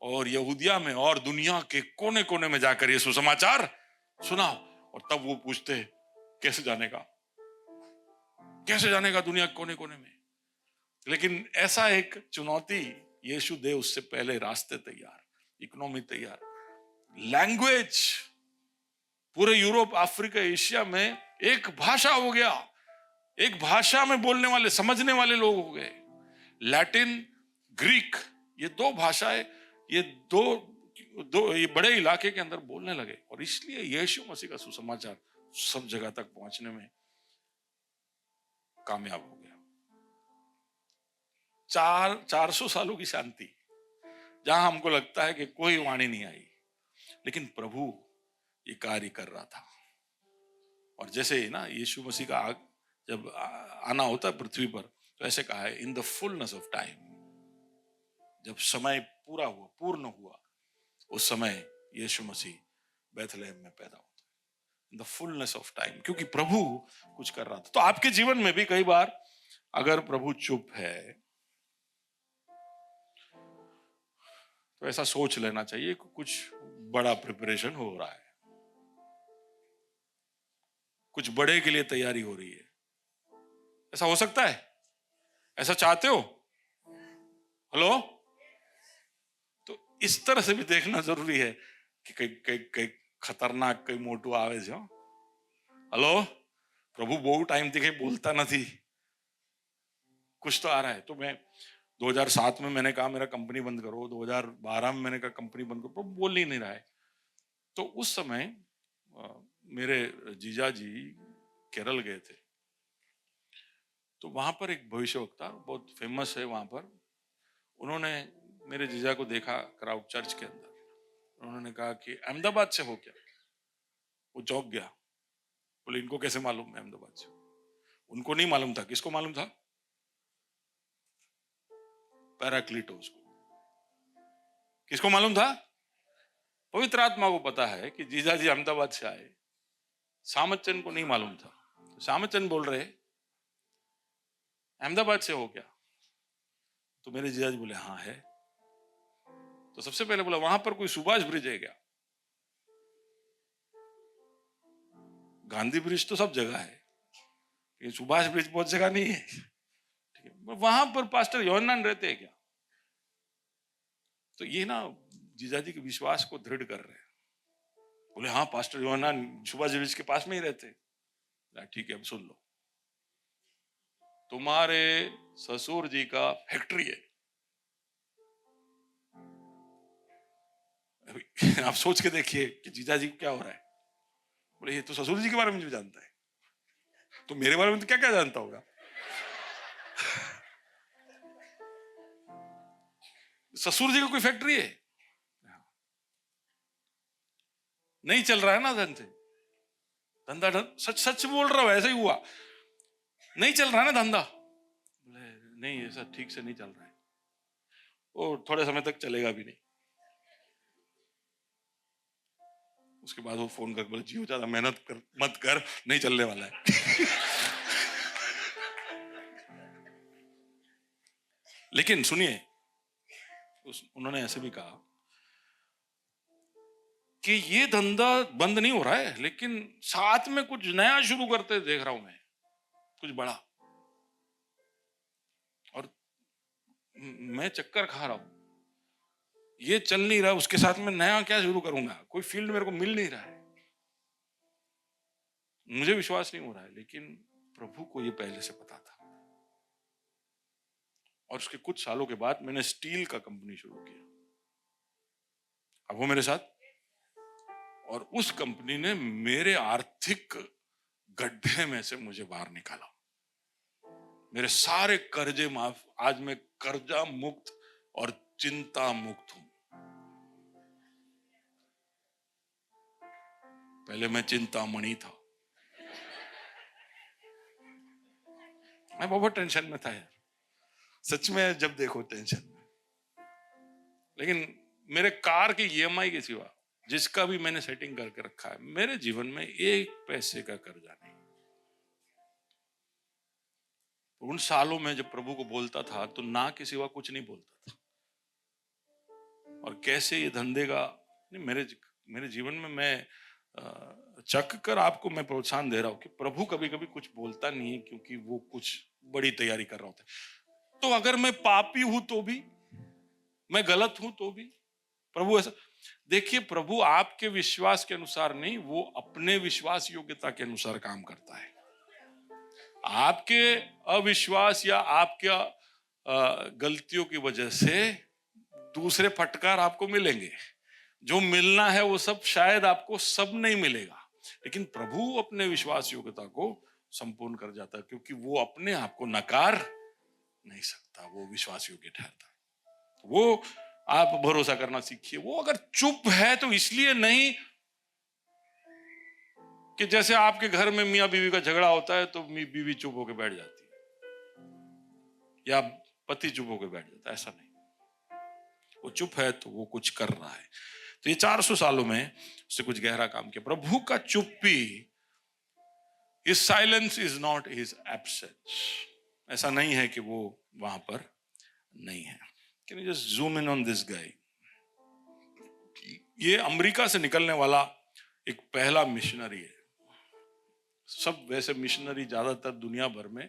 और यहूदिया में और दुनिया के कोने कोने में जाकर ये सुसमाचार सुनाओ। और तब वो पूछते कैसे जानेगा दुनिया के कोने कोने में? लेकिन ऐसा एक चुनौती यीशु दे, उससे पहले रास्ते तैयार, इकोनॉमी तैयार, लैंग्वेज पूरे यूरोप, अफ्रीका, एशिया में एक भाषा हो गया। एक भाषा में बोलने वाले, समझने वाले लोग हो गए। लैटिन, ग्रीक, ये दो भाषाएं, ये दो ये बड़े इलाके के अंदर बोलने लगे। और इसलिए यीशु मसीह का सुसमाचार सब जगह तक पहुंचने में कामयाब हो गया। 400 सालों की शांति, जहां हमको लगता है कि कोई वाणी नहीं आई, लेकिन प्रभु ये कार्य कर रहा था। और जैसे ना यीशु मसीह का जब आना होता है पृथ्वी पर, तो ऐसे कहा है, in the fullness of time, जब समय पूरा हुआ, पूर्ण हुआ, उस समय यीशु मसीह बैथलेहम में पैदा होता है, in the fullness of time, क्योंकि प्रभु कुछ कर रहा था। तो आपके जीवन में भी कई बार अगर प्रभु चुप है तो ऐसा सोच लेना चाहिए कि कुछ बड़ा प्रिपरेशन हो रहा है, कुछ बड़े के लिए तैयारी हो रही है। ऐसा हो सकता है? ऐसा चाहते हो? हेलो? तो इस तरह से भी देखना जरूरी है कि कई खतरनाक कई मोटू आवे जो। हेलो? प्रभु बहुत टाइम थी कहीं बोलता नहीं, कुछ तो आ रहा है। तो मैं 2007 में मैंने कहा मेरा कंपनी बंद करो, 2012 में मैंने कहा कंपनी बंद करो, प्रभु बोल ही नहीं रहा है। तो उस समय मेरे जीजा जी केरल गए थे, तो वहां पर एक भविष्यवक्ता बहुत फेमस है वहां पर, उन्होंने मेरे जीजा को देखा क्राउड चर्च के अंदर, उन्होंने कहा कि अहमदाबाद से हो क्या? वो चौंक गया, बोले इनको कैसे मालूम है अहमदाबाद से? उनको नहीं मालूम था, किसको मालूम था? पैराक्लीटोस को। किसको मालूम था? पवित्र आत्मा को पता है कि जीजा जी अहमदाबाद से आए, सामचंद को नहीं मालूम था। तो सामचंद बोल रहे अहमदाबाद से हो क्या? तो मेरे जीजा जी बोले हाँ है। तो सबसे पहले बोला वहां पर कोई सुभाष ब्रिज है क्या? गांधी ब्रिज तो सब जगह है, ये सुभाष ब्रिज बहुत जगह नहीं है, ठीक है। वहां पर पास्टर योहन्नान रहते हैं क्या? तो ये ना जीजाजी के विश्वास को दृढ़ कर रहे हैं। बोले हाँ पास्टर योहन्नान सुभाष ब्रिज के पास में ही रहते। ठीक है, अब सुन लो, तुम्हारे ससुर जी का फैक्ट्री है। आप सोच के देखिए कि जीजाजी को क्या हो रहा है। बोले ये तो ससुर जी के बारे में भी जानता है, तो मेरे बारे में तो क्या क्या जानता होगा। ससुर जी का कोई फैक्ट्री है, नहीं चल रहा है ना धंधा सच सच बोल रहा हूं, ऐसा ही हुआ, नहीं चल रहा है ना धंधा। बोले नहीं ऐसा ठीक से नहीं चल रहा है, और थोड़े समय तक चलेगा भी नहीं। उसके बाद वो फोन कर बोले जियो ज्यादा मेहनत मत कर, नहीं चलने वाला है। लेकिन सुनिए, उन्होंने ऐसे भी कहा कि ये धंधा बंद नहीं हो रहा है, लेकिन साथ में कुछ नया शुरू करते देख रहा हूं मैं, कुछ बड़ा। और मैं चक्कर खा रहा हूं, ये चल नहीं रहा, उसके साथ में नया क्या शुरू करूंगा? कोई फील्ड मेरे को मिल नहीं रहा है, मुझे विश्वास नहीं हो रहा है। लेकिन प्रभु को ये पहले से पता था। और उसके कुछ सालों के बाद मैंने स्टील का कंपनी शुरू किया। अब वो मेरे साथ, और उस कंपनी ने मेरे आर्थिक गड्ढे में से मुझे बाहर निकाला, मेरे सारे कर्जे माफ, आज मैं कर्जा मुक्त और चिंता मुक्त हूं। पहले मैं चिंतामणि था, मैं बहुत टेंशन में था यार, सच में जब देखो टेंशन में। लेकिन मेरे कार की ईएमआई के सिवा जिसका भी मैंने सेटिंग करके रखा है, मेरे जीवन में एक पैसे का कर्जा नहीं। उन सालों में जब प्रभु को बोलता था तो ना के सिवा कुछ नहीं बोलता था। और कैसे ये धंधे का नहीं, मेरे जीवन में मैं चक कर आपको मैं प्रोत्साहन दे रहा हूं कि प्रभु कभी कभी कुछ बोलता नहीं है, क्योंकि वो कुछ बड़ी तैयारी कर रहा होता है। तो अगर मैं पापी हूं तो भी, मैं गलत हूं तो भी, प्रभु ऐसा देखिए, प्रभु आपके विश्वास के अनुसार नहीं, वो अपने विश्वास योग्यता के अनुसार काम करता है। आपके अविश्वास या आपके गलतियों की वजह से दूसरे फटकार आपको मिलेंगे, जो मिलना है वो सब शायद आपको सब नहीं मिलेगा, लेकिन प्रभु अपने विश्वास योग्यता को संपूर्ण कर जाता है, क्योंकि वो अपने आप को नकार नहीं सकता, वो विश्वास योग्य ठहरता है। वो आप भरोसा करना सीखिए। वो अगर चुप है तो इसलिए नहीं कि जैसे आपके घर में मियां बीवी का झगड़ा होता है तो बीवी चुप होकर बैठ जाती है या पति चुप होकर बैठ जाता है, ऐसा नहीं। वो चुप है तो वो कुछ कर रहा है। तो ये 400 सालों में उसने कुछ गहरा काम किया। प्रभु का चुप्पी, his silence is not his absence. ऐसा नहीं है कि वो वहां पर नहीं है। Can you just zoom in on this guy? ये अमेरिका से निकलने वाला एक पहला मिशनरी है। सब वैसे मिशनरी ज्यादातर दुनिया भर में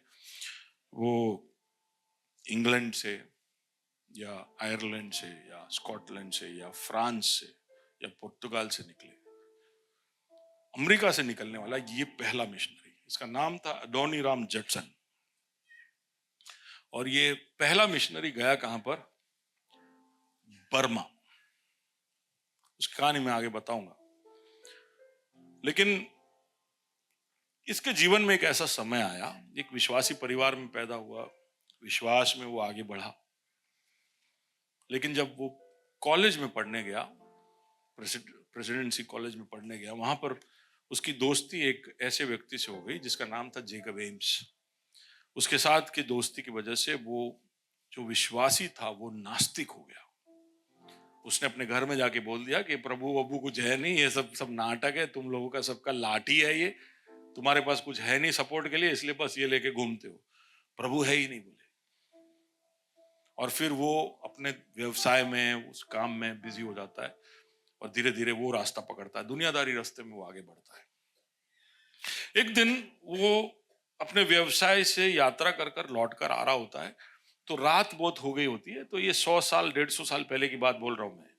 वो इंग्लैंड से या आयरलैंड से या स्कॉटलैंड से या फ्रांस से या पुर्तगाल से निकले। अमेरिका से निकलने वाला ये पहला मिशनरी, इसका नाम था अडोनीराम जटसन। और ये पहला मिशनरी गया कहां पर? बर्मा। उसकी कहानी मैं आगे बताऊंगा। लेकिन इसके जीवन में एक ऐसा समय आया, एक विश्वासी परिवार में पैदा हुआ, विश्वास में वो आगे बढ़ा। लेकिन जब वो कॉलेज में पढ़ने गया, प्रेसिडेंसी कॉलेज में पढ़ने गया, वहां पर उसकी दोस्ती एक ऐसे व्यक्ति से हो गई जिसका नाम था जेकब एम्स। उसके साथ की दोस्ती की वजह से वो जो विश्वासी था वो नास्तिक हो गया। उसने अपने घर में जाके बोल दिया कि प्रभु वभु कुछ है नहीं, ये सब सब नाटक है, तुम लोगों का सबका लाठी है, ये तुम्हारे पास कुछ है नहीं सपोर्ट के लिए, इसलिए बस ये लेके घूमते हो, प्रभु है ही नहीं बोले। और फिर वो अपने व्यवसाय में, उस काम में बिजी हो जाता है और धीरे धीरे वो रास्ता पकड़ता है, दुनियादारी रास्ते में वो आगे बढ़ता है। एक दिन वो अपने व्यवसाय से यात्रा कर कर लौट कर आ रहा होता है, तो रात बहुत हो गई होती है। तो ये 100 साल 150 साल पहले की बात बोल रहा हूं मैं।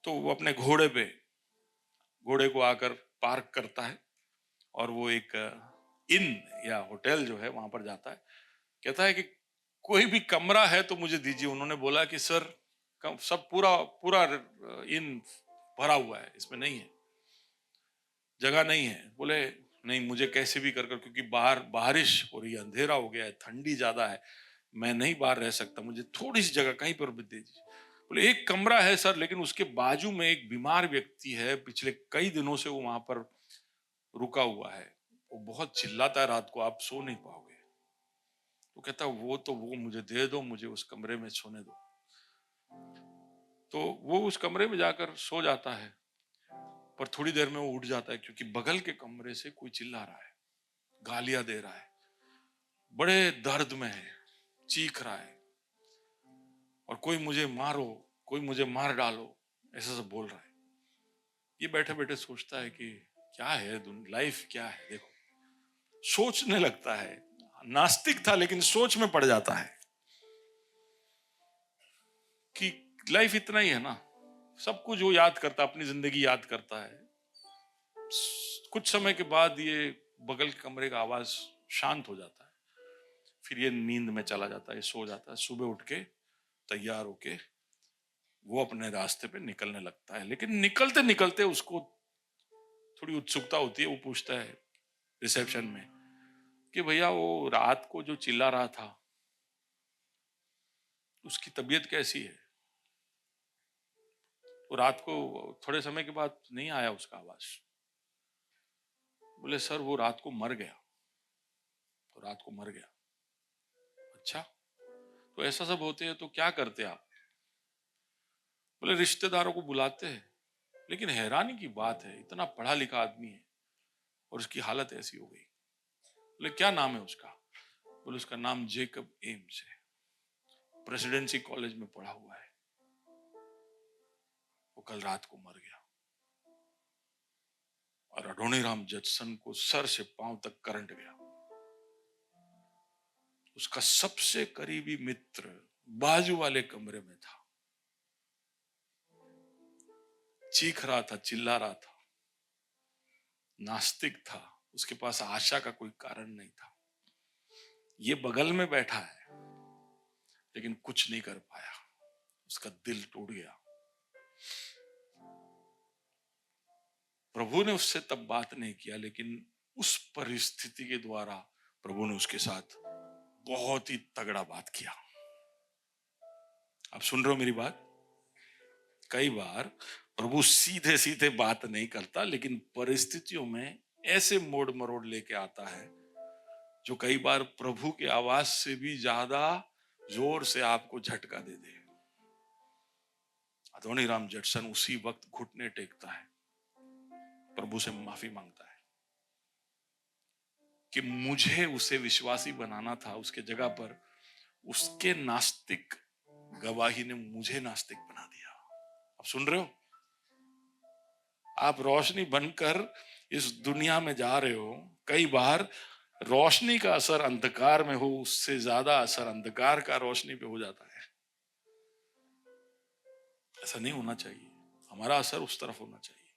तो वो अपने घोड़े को आकर पार्क करता है और वो एक इन या होटल जो है वहां पर जाता है। कहता है कि कोई भी कमरा है तो मुझे दीजिए। उन्होंने बोला कि सर सब पूरा पूरा इन भरा हुआ है, इसमें नहीं है, जगह नहीं है। बोले नहीं, मुझे कैसे भी कर कर, क्योंकि बाहर बारिश हो रही है, अंधेरा हो गया है, ठंडी ज्यादा है, मैं नहीं बाहर रह सकता, मुझे थोड़ी सी जगह कहीं पर भी दे दीजिए। बोले एक कमरा है सर, लेकिन उसके बाजू में एक बीमार व्यक्ति है, पिछले कई दिनों से वो वहां पर रुका हुआ है, वो बहुत चिल्लाता है, रात को आप सो नहीं पाओगे। तो कहता वो मुझे दे दो, मुझे उस कमरे में सोने दो। तो वो उस कमरे में जाकर सो जाता है, पर थोड़ी देर में वो उठ जाता है, क्योंकि बगल के कमरे से कोई चिल्ला रहा है, गालियां दे रहा है, बड़े दर्द में है, चीख रहा है, और कोई मुझे मारो, कोई मुझे मार डालो, ऐसा सब बोल रहा है। ये बैठे बैठे सोचता है कि क्या है लाइफ, क्या है। देखो, सोचने लगता है। नास्तिक था लेकिन सोच में पड़ जाता है कि लाइफ इतना ही है ना। सब कुछ वो याद करता, अपनी जिंदगी याद करता है। कुछ समय के बाद ये बगल के कमरे का आवाज शांत हो जाता है, फिर ये नींद में चला जाता है, सो जाता है। सुबह उठ के तैयार होके वो अपने रास्ते पे निकलने लगता है। लेकिन निकलते निकलते उसको थोड़ी उत्सुकता होती है। वो पूछता है रिसेप्शन में कि भैया वो रात को जो चिल्ला रहा था उसकी तबीयत कैसी है? तो रात को थोड़े समय के बाद नहीं आया उसका आवाज। बोले सर वो रात को मर गया। तो रात को मर गया। अच्छा, तो ऐसा सब होते हैं तो क्या करते आप? बोले रिश्तेदारों को बुलाते हैं। लेकिन हैरानी की बात है, इतना पढ़ा लिखा आदमी है और उसकी हालत ऐसी हो गई। बोले क्या नाम है उसका? बोले उसका नाम जेकब एम्स है, प्रेसिडेंसी कॉलेज में पढ़ा हुआ है, वो कल रात को मर गया। और अडोनीराम जटसन को सर से पांव तक करंट गया। उसका सबसे करीबी मित्र बाजू वाले कमरे में था, चीख रहा था, चिल्ला रहा था, नास्तिक था, उसके पास आशा का कोई कारण नहीं था। ये बगल में बैठा है लेकिन कुछ नहीं कर पाया, उसका दिल टूट गया। प्रभु ने उससे तब बात नहीं किया, लेकिन उस परिस्थिति के द्वारा प्रभु ने उसके साथ बहुत ही तगड़ा बात किया। आप सुन रहे हो मेरी बात? कई बार प्रभु सीधे सीधे बात नहीं करता, लेकिन परिस्थितियों में ऐसे मोड़ मरोड़ लेके आता है जो कई बार प्रभु की आवाज से भी ज्यादा जोर से आपको झटका दे दे। अदोनीराम जडसन उसी वक्त घुटने टेकता है, प्रभु से माफी मांगता है कि मुझे उसे विश्वासी बनाना था, उसके जगह पर उसके नास्तिक गवाही ने मुझे नास्तिक बना दिया। आप सुन रहे हो? आप रोशनी बनकर इस दुनिया में जा रहे हो, कई बार रोशनी का असर अंधकार में हो, उससे ज्यादा असर अंधकार का रोशनी पे हो जाता है। ऐसा नहीं होना चाहिए। हमारा असर उस तरफ होना चाहिए,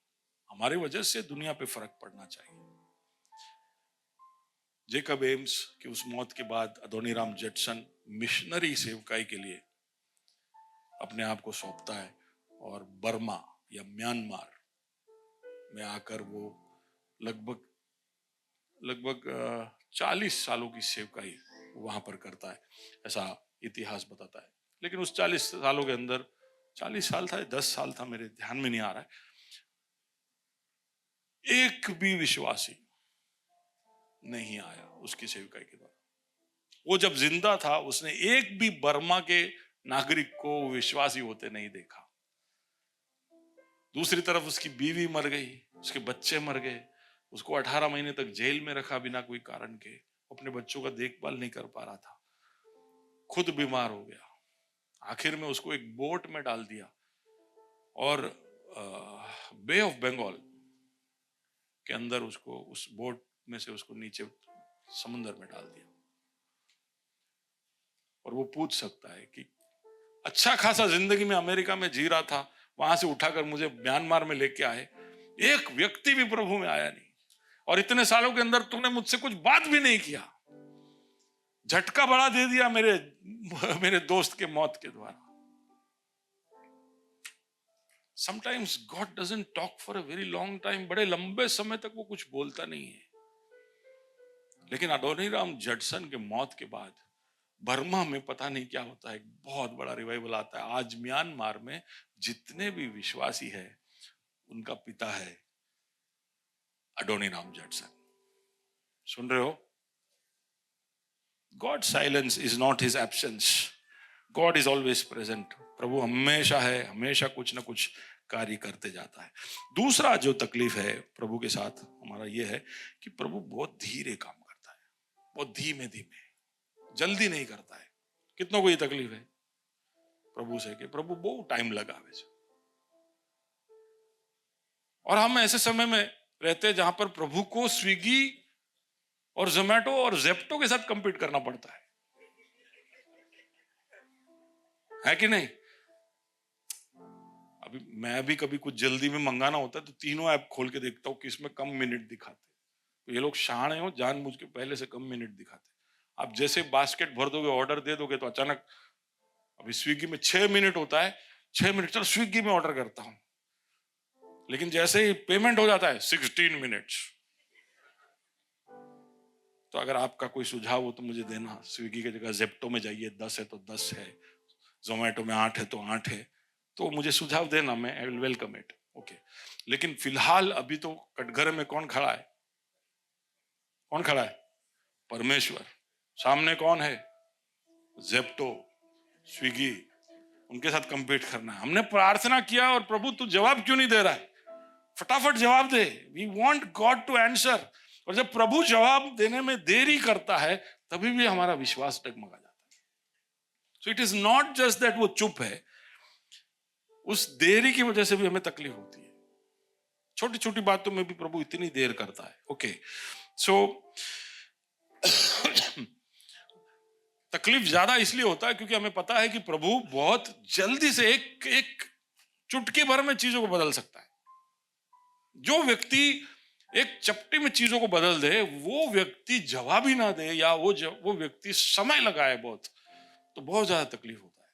हमारी वजह से दुनिया पे फर्क पड़ना चाहिए। जेकब एम्स की उस मौत के बाद अदोनीराम जडसन मिशनरी सेवकाई के लिए अपने आप को सौंपता है और बर्मा या म्यांमार में आकर वो लगभग 40 सालों की सेवकाई वहां पर करता है, ऐसा इतिहास बताता है। लेकिन उस 40 सालों के अंदर, 40 साल था, 10 साल था, मेरे ध्यान में नहीं आ रहा है, एक भी विश्वासी नहीं आया उसकी सेवकाई के द्वारा। वो जब जिंदा था उसने एक भी बर्मा के नागरिक को विश्वासी होते नहीं देखा। दूसरी तरफ उसकी बीवी मर गई, उसके बच्चे मर गए, उसको 18 महीने तक जेल में रखा बिना कोई कारण के। अपने बच्चों का देखभाल नहीं कर पा रहा था, खुद बीमार हो गया। आखिर में उसको एक बोट में डाल दिया और बे ऑफ बंगाल के अंदर उसको, उस बोट में से उसको नीचे समुद्र में डाल दिया। और वो पूछ सकता है कि अच्छा खासा जिंदगी में अमेरिका में जी रहा था, वहां से उठाकर मुझे म्यांमार में लेके आए, एक व्यक्ति भी प्रभु में आया नहीं, और इतने सालों के अंदर तूने मुझसे कुछ बात भी नहीं किया, झटका बड़ा दे दिया मेरे दोस्त के मौत के द्वारा। Sometimes God doesn't talk for a very long time, बड़े लंबे समय तक वो कुछ बोलता नहीं है। लेकिन अदोनीराम जडसन के मौत के बाद बर्मा में पता नहीं क्या होता है, एक बहुत बड़ा रिवाइवल आता है। आज म्यांमार में जितने भी विश्वासी है उनका पिता है अदोनीराम जडसन। सुन रहे हो? God silence is not his absence, God is always present. प्रभु हमेशा है, हमेशा कुछ ना कुछ कार्य करते जाता है। दूसरा जो तकलीफ है प्रभु के साथ हमारा ये है कि प्रभु बहुत धीरे काम करता है, बहुत धीमे धीमे, जल्दी नहीं करता है। कितनों को ये तकलीफ है प्रभु से कि प्रभु बहुत टाइम लगा वैसे। और हम ऐसे समय में रहते हैं जहां पर प्रभु को स्विगी और जोमेटो और जेप्टो के साथ कंपीट करना पड़ता है कि नहीं? अभी मैं भी कभी कुछ जल्दी में मंगाना होता है तो तीनों ऐप खोल के देखता हूँ किसमें कम मिनट दिखाते। तो ये लोग शाणे हो, जानबूझ के पहले से कम मिनट दिखाते। आप जैसे बास्केट भर दोगे, ऑर्डर दे दोगे, तो अचानक अभी स्विगी में 6 मिनट होता है, 6 मिनट चलो स्विगी में ऑर्डर करता हूं, लेकिन जैसे ही पेमेंट हो जाता है 16 मिनट्स। तो अगर आपका कोई सुझाव हो तो मुझे देना। स्विगी की जगह जेप्टो में जाइए, 10 है तो 10 है, जोमेटो में 8 है तो 8 है, तो मुझे सुझाव देना, मैं I will welcome it. Okay, लेकिन फिलहाल अभी तो कटघरे में कौन खड़ा है? कौन खड़ा है? परमेश्वर। सामने कौन है? Zepto, Swiggy. उनके साथ कंपीट करना है। हमने प्रार्थना किया और प्रभु तू जवाब क्यों नहीं दे रहा है? फटाफट जवाब दे। We want God to answer. और जब प्रभु जवाब देने में देरी करता है तभी भी हमारा विश्वास डगमगा जाता है। So it is not just that वो चुप है, उस देरी की वजह से भी हमें तकलीफ होती है। छोटी छोटी बातों में भी प्रभु इतनी देर करता है। ओके, सो तकलीफ ज्यादा इसलिए होता है क्योंकि हमें पता है कि प्रभु बहुत जल्दी से एक एक चुटकी भर में चीजों को बदल सकता है। जो व्यक्ति एक चपटी में चीजों को बदल दे, वो व्यक्ति जवाब ही ना दे या वो व्यक्ति समय लगाए बहुत, तो बहुत ज्यादा तकलीफ होता है।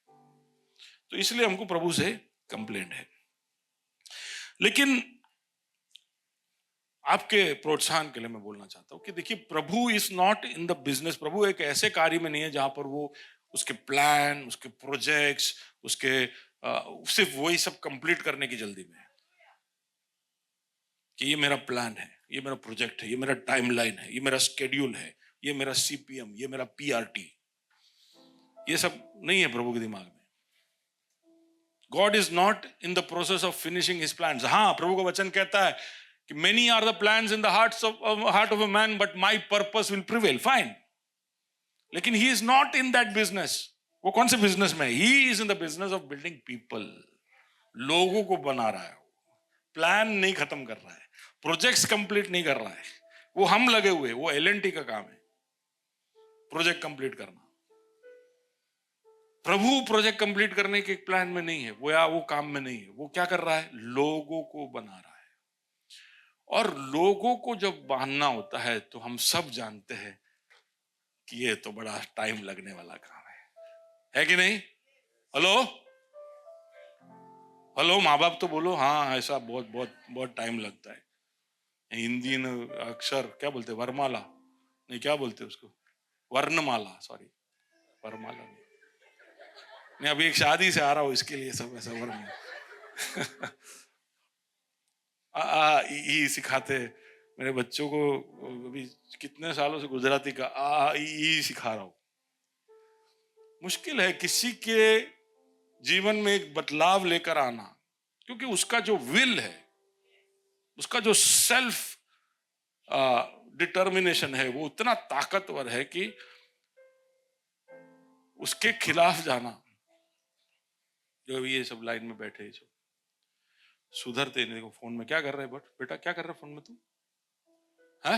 तो इसलिए हमको प्रभु से कंप्लेंट है। लेकिन आपके प्रोत्साहन के लिए मैं बोलना चाहता हूं कि देखिए, प्रभु is not in the business. प्रभु एक ऐसे कार्य में नहीं है जहां पर वो उसके प्लान, उसके प्रोजेक्ट्स, उसके सिर्फ वही सब कंप्लीट करने की जल्दी में है कि ये मेरा प्लान है, ये मेरा प्रोजेक्ट है, ये मेरा टाइमलाइन है, ये मेरा स्केड्यूल है, ये मेरा सीपीएम, ये मेरा पीआरटी। ये सब नहीं है प्रभु के दिमाग में। God is not in the process of finishing his plan. हाँ, प्रभु का वचन कहता है कि many are the plans in the heart of a man but my purpose will prevail. Fine, लेकिन he is not in that business. वो कौन से बिजनेस में है? He is in the business of building people. लोगों को बना रहा है, प्लान नहीं खत्म कर रहा है, प्रोजेक्ट्स कंप्लीट नहीं कर रहा है। वो हम लगे हुए, वो एलएनटी का काम है प्रोजेक्ट कंप्लीट करना। प्रभु प्रोजेक्ट कंप्लीट करने के प्लान में नहीं है वो, या वो काम में नहीं है। वो क्या कर रहा है? लोगों को बना रहा है। और लोगों को जब बांधना होता है तो हम सब जानते हैं कि ये तो बड़ा टाइम लगने वाला काम है कि नहीं? हेलो हेलो, माँ बाप तो बोलो हाँ, ऐसा बहुत बहुत बहुत टाइम लगता है। हिंदी में अक्षर क्या बोलते हैं? वरमाला नहीं, क्या बोलते हैं उसको? वर्णमाला, सॉरी, वरमाला नहीं। मैं अभी एक शादी से आ रहा हूं, इसके लिए सब ऐसा वर्ण ई सिखाते मेरे बच्चों को। अभी कितने सालों से गुजराती का ई सिखा रहा हूं। मुश्किल है किसी के जीवन में एक बदलाव लेकर आना, क्योंकि उसका जो विल है, उसका जो सेल्फ डिटर्मिनेशन है, वो उतना ताकतवर है कि उसके खिलाफ जाना। जो अभी ये सब लाइन में बैठे सब सुधरते नहीं। देखो फोन में क्या कर रहे हैं? बट बेटा क्या कर रहा है फोन में? तू है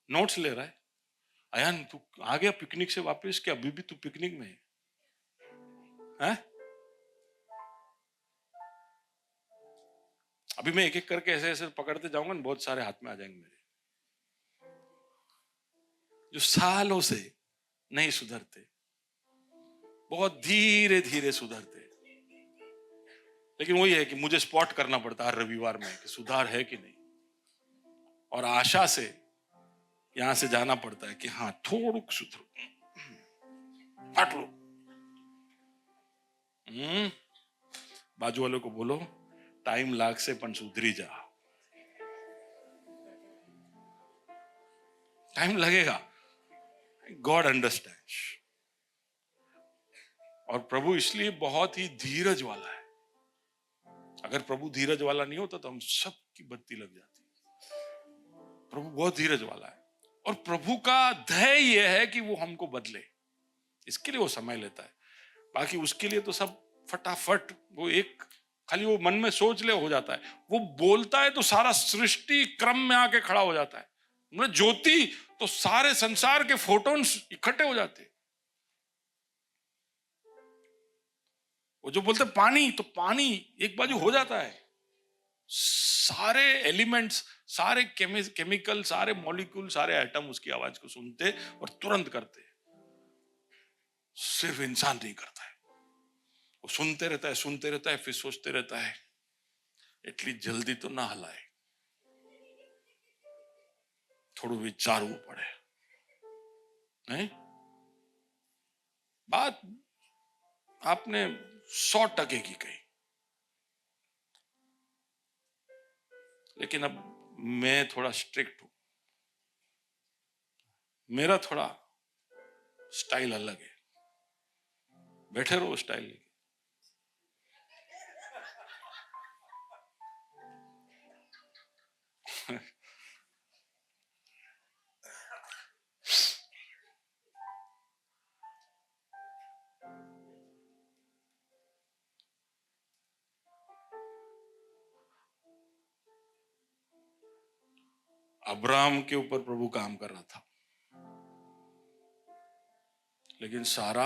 नोट्स ले रहा है? अयान तू आ गया पिकनिक से वापस, क्या अभी भी तू पिकनिक में है? अभी मैं एक एक करके ऐसे ऐसे पकड़ते जाऊंगा ना, बहुत सारे हाथ में आ जाएंगे मेरे, जो सालों से नहीं सुधरते, बहुत धीरे धीरे सुधरते। लेकिन वही है कि मुझे स्पॉट करना पड़ता है रविवार में कि सुधार है कि नहीं, और आशा से यहां से जाना पड़ता है कि हाँ थोड़ा सुधरो, हट लो। बाजू वालों को बोलो टाइम लाग से पण सुधरी जा। टाइम लगेगा, गॉड अंडरस्टैंड्स। और प्रभु इसलिए बहुत ही धीरज वाला है। अगर प्रभु धीरज वाला नहीं होता तो हम सबकी बत्ती लग जाती। प्रभु बहुत धीरज वाला है, और प्रभु का ध्येय यह है कि वो हमको बदले। इसके लिए वो समय लेता है। बाकी उसके लिए तो सब फटाफट, वो एक खाली वो मन में सोच ले हो जाता है। वो बोलता है तो सारा सृष्टि क्रम में आके खड़ा हो जाता है। मतलब ज्योति तो सारे संसार के फोटोन्स इकट्ठे हो जाते हैं। वो जो बोलते पानी, तो पानी एक बाजू हो जाता है। सारे एलिमेंट्स, सारे केमिकल, सारे मॉलिक्यूल, सारे एटम उसकी आवाज को सुनते और तुरंत करते। सिर्फ इंसान नहीं करता है। वो सुनते रहता है, फिर सोचते रहता है એટલી જલ્દી તો ના હલાય, થોડું વિચારવું પડે। नहीं, बात आपने 100% की कही, लेकिन अब मैं थोड़ा स्ट्रिक्ट हूं। मेरा थोड़ा स्टाइल अलग है। बैठे रहो स्टाइल लेके। अब्राहम के ऊपर प्रभु काम कर रहा था, लेकिन सारा,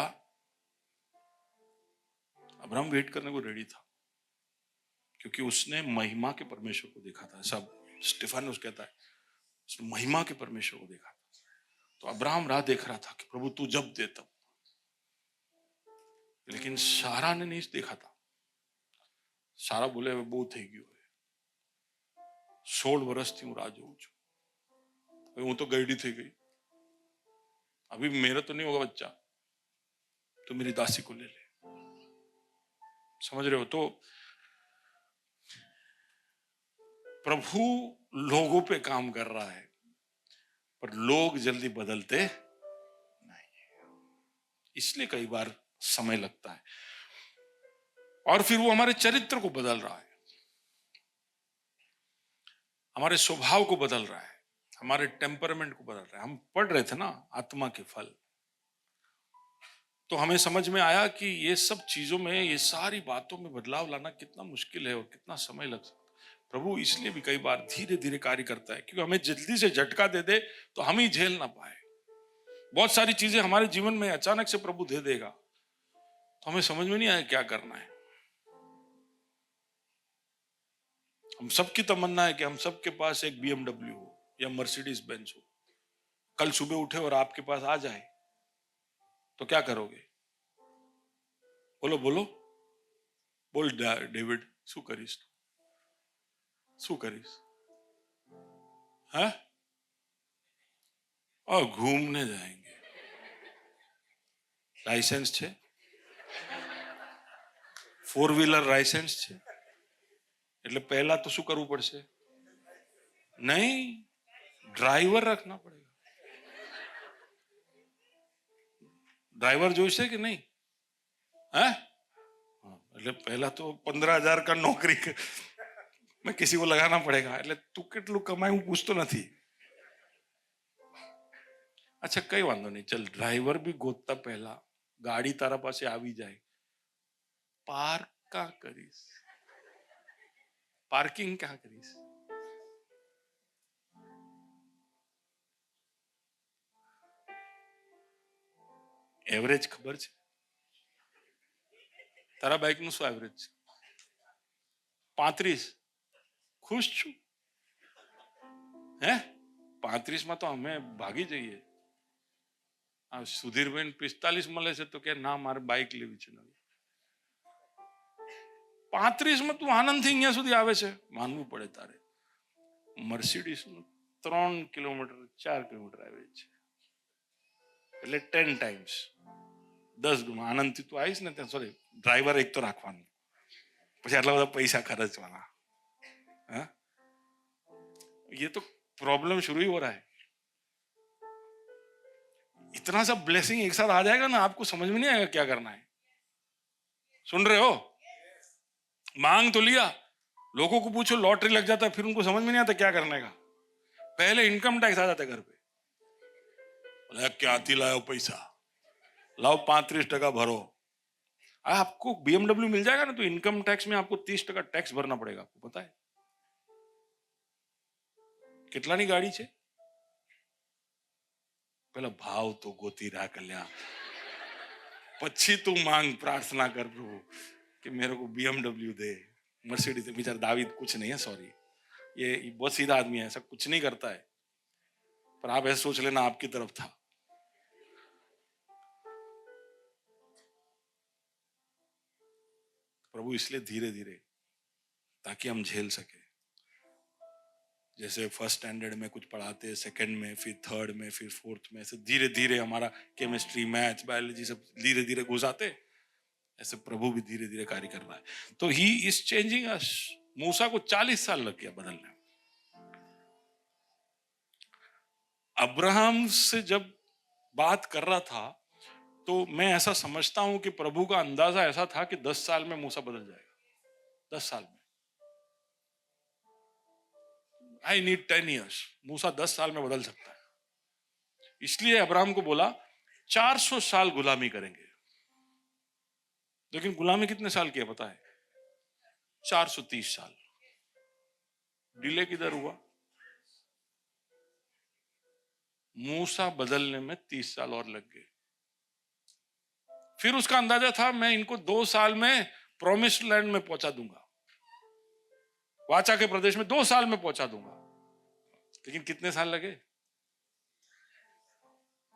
अब्राहम वेट करने को रेडी था, क्योंकि उसने महिमा के परमेश्वर को देखा था। सब स्टेफानस कहता है उसने महिमा के परमेश्वर को देखा था। तो अब्राहम राह देख रहा था कि प्रभु तू जब दे तब। लेकिन सारा ने नहीं देखा था। सारा बोले બહુ થઈ ગયું है, 16 વર્ષથી હું રાહ જોઉં છું. હવે હું તો ગયડી થઈ ગઈ. अभी मेरा तो नहीं होगा बच्चा, तो मेरी दासी को ले ले. समझ रहे हो? तो प्रभु लोगों पे काम कर रहा है, पर लोग जल्दी बदलते नहीं, इसलिए कई बार समय लगता है. और फिर वो हमारे चरित्र को बदल रहा है, हमारे स्वभाव को बदल रहा है, हमारे टेम्परामेंट को बदल रहा है. हम पढ़ रहे थे ना आत्मा के फल, तो हमें समझ में आया कि ये सब चीजों में, ये सारी बातों में बदलाव लाना कितना मुश्किल है और कितना समय लग सकता है. प्रभु इसलिए भी कई बार धीरे धीरे कार्य करता है, क्योंकि हमें जल्दी से झटका दे दे तो हम ही झेल ना पाए. बहुत सारी चीजें हमारे जीवन में अचानक से प्रभु दे देगा, तो हमें समझ में नहीं आया क्या करना है. हम सबकी तमन्ना है कि हम सबके पास एक BMW हो या मर्सिडीज बेंज हो. कल सुबह उठे और आपके पास आ जाए तो क्या करोगे? बोलो बोलो बोल डेविड, शू करीश? शू करीश? हाँ? और घूमने जाएंगे. लाइसेंस છે? 4-વ્હીલર લાइसेंस છે? એટલે પહેલા તો શું કરવું પડશે? नहीं, ड्राइवर रखना पड़ेगा. ड्राइवर જોઈશે કે નહીં? हाँ? એટલે પહેલા તો 15,000 का नौकरी में किसी को लगाना पड़ेगा. એટલે તું કેટલું કમાય હું પૂછતો નથી. अच्छा કઈ વાંધો નહીં, ચલ ડ્રાઈવર બી ગોતતા પહેલા ગાડી તારા પાસે આવી જાય, પાર્ક ક્યાં કરીશ? પાર્કિંગ ક્યાં કરીશ? એવરેજ ખબર છે? તારા બાઇક નું શું એવરેજ છે? 35. खुश છું હે? 35 માં તો અમે ભાગી જઈએ. સુધીરબેન 45 મળે છે તો કે ના મારે બાઇક લેવી છે નવી. 35 માં તું આનંદથી અહીંયા સુધી આવે છે, માનવું પડે તારે. મર્સિડીઝ નું 3 કિલોમીટર 4 કિલોમીટર એવરેજ છે, એટલે 10 ટાઈમ્સ 10 ગુણા આનંદથી તું આવીશ ને ત્યાં. સોરી, ડ્રાઈવર એક તો રાખવાનું, પછી આટલા બધા પૈસા ખર્ચવાના. हाँ? ये तो प्रॉब्लम शुरू ही हो रहा है. इतना सा ब्लेसिंग एक साथ आ जाएगा ना, आपको समझ में नहीं आएगा क्या करना है. सुन रहे हो? मांग तो लिया, लोगों को पूछो लॉटरी लग जाता है, फिर उनको समझ में नहीं आता क्या करने का. पहले इनकम टैक्स आ जाता है घर पे. क्या लाओ पैसा, लाओ 35% भरो. आपको BMW मिल जाएगा ना तो इनकम टैक्स में आपको 30% टैक्स भरना पड़ेगा. आपको पता है કેટલાની ગાડી છે? પેલા ભાવ તો ગોતી રા કલ્યા, પછી તું માંગ, प्रार्थना कर प्रभु कि मेरे को BMW दे, मर्सिडीज. बेचारा दावीद कुछ नहीं है, सॉरी, ये बहुत सीधा आदमी है, ऐसा कुछ नहीं करता है, पर आप ऐसे सोच लेना आपकी तरफ था. प्रभु इसलिए धीरे धीरे, ताकि हम झेल सके. जैसे फर्स्ट स्टैंडर्ड में कुछ पढ़ाते हैं, सेकंड में, फिर थर्ड में, फिर फोर्थ में, ऐसे धीरे धीरे हमारा केमिस्ट्री, मैथ्स, बायोलॉजी सब धीरे धीरे घुसाते, ऐसे प्रभु भी धीरे धीरे कार्य कर रहा है. तो ही इज चेंजिंग अस. मूसा को 40 साल लग गया बदलने. अब्राहम से जब बात कर रहा था तो मैं ऐसा समझता हूं कि प्रभु का अंदाजा ऐसा था कि 10 साल में मूसा बदल जाएगा. 10 साल में. I need 10 years. मूसा 10 साल में बदल सकता है. इसलिए अब्राहम को बोला 400 साल गुलामी करेंगे. लेकिन गुलामी कितने साल की है पता है? 430 साल. डिले किधर हुआ? मूसा बदलने में 30 साल और लग गए. फिर उसका अंदाजा था मैं इनको 2 साल में प्रॉमिस्ड लैंड में पहुंचा दूंगा, वाचा के प्रदेश में 2 साल में पहुंचा दूंगा. लेकिन कितने साल लगे?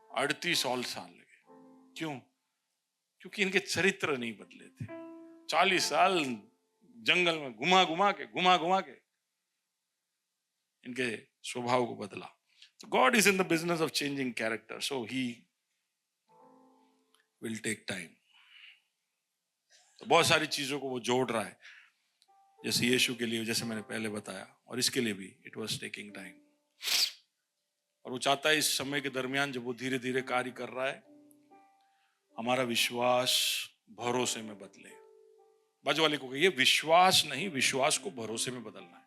38 और साल लगे. क्यों? क्योंकि इनके चरित्र नहीं बदले थे. 40 साल जंगल में घुमा घुमा के इनके स्वभाव को बदला। तो God is in the business of changing character, so he will take time. तो बहुत सारी चीजों को वो जोड़ रहा है, जैसे यीशु के लिए, जैसे मैंने पहले बताया, और इसके लिए भी इट वॉज टेकिंग टाइम। और वो चाहता है इस समय के दरमियान जब वो धीरे धीरे कार्य कर रहा है, हमारा विश्वास भरोसे में बदले। बाजू वाले को कहिए, विश्वास नहीं, विश्वास को भरोसे में बदलना है।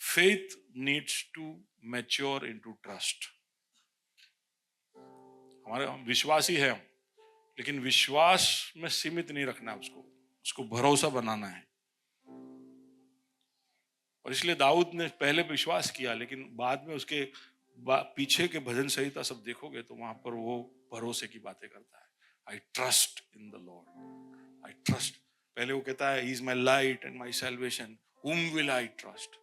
Faith needs to mature into trust. हमारे हम विश्वासी है हम, लेकिन विश्वास में सीमित नहीं रखना है उसको, उसको भरोसा बनाना है। और इसलिए दाऊद ने पहले विश्वास किया, लेकिन बाद में उसके पीछे के भजन संहिता सब देखोगे तो वहां पर वो भरोसे की बातें करता है। I trust in the Lord, I trust. पहले वो कहता है, he is my light and my salvation, whom will I trust?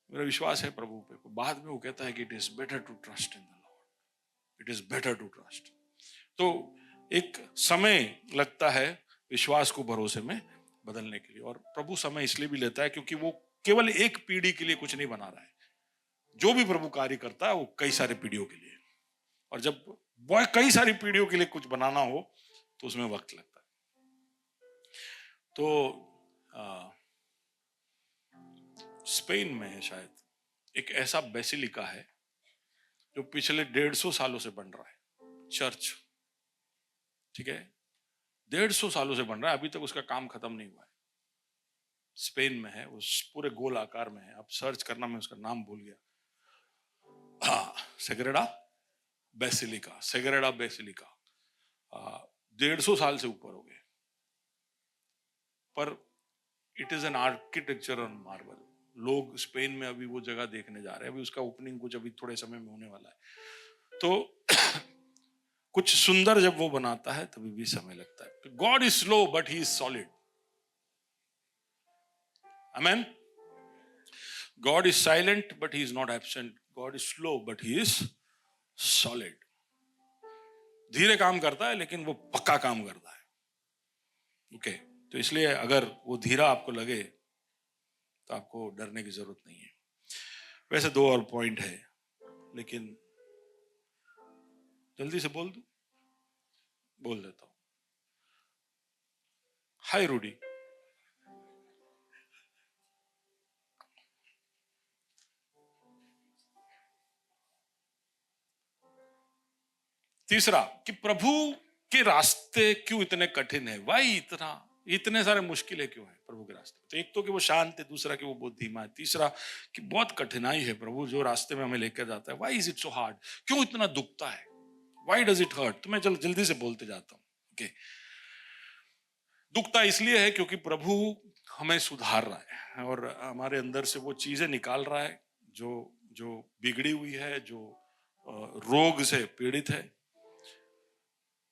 मेरा विश्वास है प्रभु पे। बाद में वो कहता है कि it is better to trust in the Lord, it is better to trust. तो एक समय लगता है विश्वास को भरोसे में बदलने के लिए, और प्रभु समय इसलिए भी लेता है क्योंकि वो केवल एक पीढ़ी के लिए कुछ नहीं बना रहा है। जो भी प्रभु कार्य करता है वो कई सारे पीढ़ियों के लिए, और जब वो कई सारी पीढ़ियों के लिए कुछ बनाना हो तो उसमें वक्त लगता है। तो स्पेन में है शायद एक ऐसा बेसिलिका है जो पिछले 150 सालों से बन रहा है, चर्च, ठीक है, 150 सालों से बन रहा है, अभी तक उसका काम खत्म नहीं हुआ है। स्पेन में है, उस पूरे गोल आकार में है। अब सर्च करना, मैं उसका नाम भूल गया। हाँ, सेग्रेडा बेसिलिका, सेग्रेडा बेसिलिका। 150 साल से ऊपर हो गए, पर it is an architecture on marble. लोग स्पेन में अभी वो जगह देखने जा रहे हैं, अभी उसका ओपनिंग कुछ अभी थोड़े समय में होने वाला है। तो कुछ सुंदर जब वो बनाता है तभी भी समय लगता है। God is slow but he is solid. Amen. God is silent but he is not absent. God is slow but he is solid. धीरे काम करता है लेकिन वो पक्का काम करता है। ओके, तो इसलिए अगर वो धीरा आपको लगे तो आपको डरने की जरूरत नहीं है। वैसे 2 और पॉइंट है, लेकिन जल्दी से बोल देता हूं। हाय रूडी, तीसरा कि प्रभु के रास्ते क्यों इतने कठिन है, वाई इतने सारे मुश्किलें क्यों है प्रभु के रास्ते। तो एक तो कि वो शांत है, दूसरा कि वो बहुत धीमा है, तीसरा कि बहुत कठिनाई है प्रभु जो रास्ते में हमें लेकर जाता है। Why is it so hard, क्यों इतना दुखता है, वाई डज इट हर्ट। तो मैं जल्दी से बोलते जाता हूँ। ओके, दुखता इसलिए है क्योंकि प्रभु हमें सुधार रहा है और हमारे अंदर से वो चीजें निकाल रहा है जो बिगड़ी हुई है, जो रोग से पीड़ित है।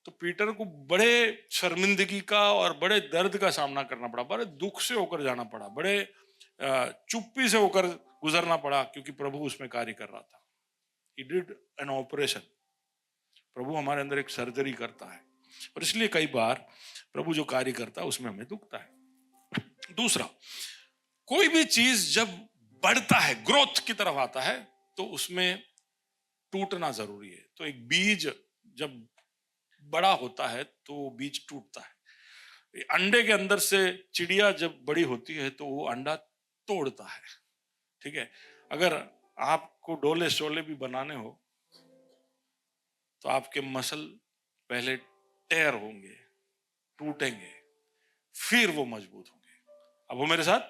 तो पीटर को बड़े शर्मिंदगी का और बड़े दर्द का सामना करना पड़ा, बड़े दुख से होकर जाना पड़ा, बड़े चुप्पी से होकर गुजरना पड़ा, क्योंकि प्रभु उसमें कार्य कर रहा था। He did an operation। प्रभु हमारे अंदर एक सर्जरी करता है, और इसलिए कई बार प्रभु जो कार्य करता है उसमें हमें दुखता है। दूसरा, कोई भी चीज जब बढ़ता है, ग्रोथ की तरफ आता है, तो उसमें टूटना जरूरी है। तो एक बीज जब बड़ा होता है तो बीज टूटता है। अंडे के अंदर से चिड़िया जब बड़ी होती है तो वो अंडा तोड़ता है, ठीक है। अगर आपको डोले शोले भी बनाने हो तो आपके मसल पहले टेयर होंगे, टूटेंगे, फिर वो मजबूत होंगे। अब वो मेरे साथ,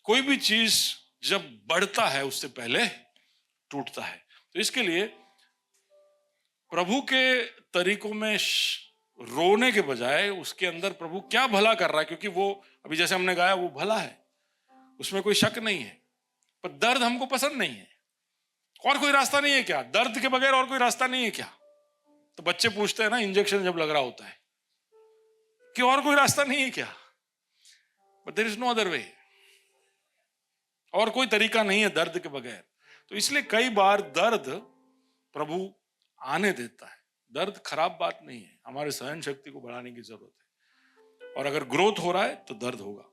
कोई भी चीज जब बढ़ता है उससे पहले टूटता है। तो इसके लिए प्रभु के तरीकों में रोने के बजाय उसके अंदर प्रभु क्या भला कर रहा है, क्योंकि वो अभी जैसे हमने गाया वो भला है, उसमें कोई शक नहीं है, पर दर्द हमको पसंद नहीं है। और कोई रास्ता नहीं है क्या, दर्द के बगैर और कोई रास्ता नहीं है क्या? तो बच्चे पूछते हैं ना इंजेक्शन जब लग रहा होता है कि और कोई रास्ता नहीं है क्या, but there is no other way. और कोई तरीका नहीं है दर्द के बगैर। तो इसलिए कई बार दर्द प्रभु आने देता है। दर्द खराब बात नहीं है, हमारे सहन शक्ति को बढ़ाने की जरूरत है, और अगर ग्रोथ हो रहा है तो दर्द होगा।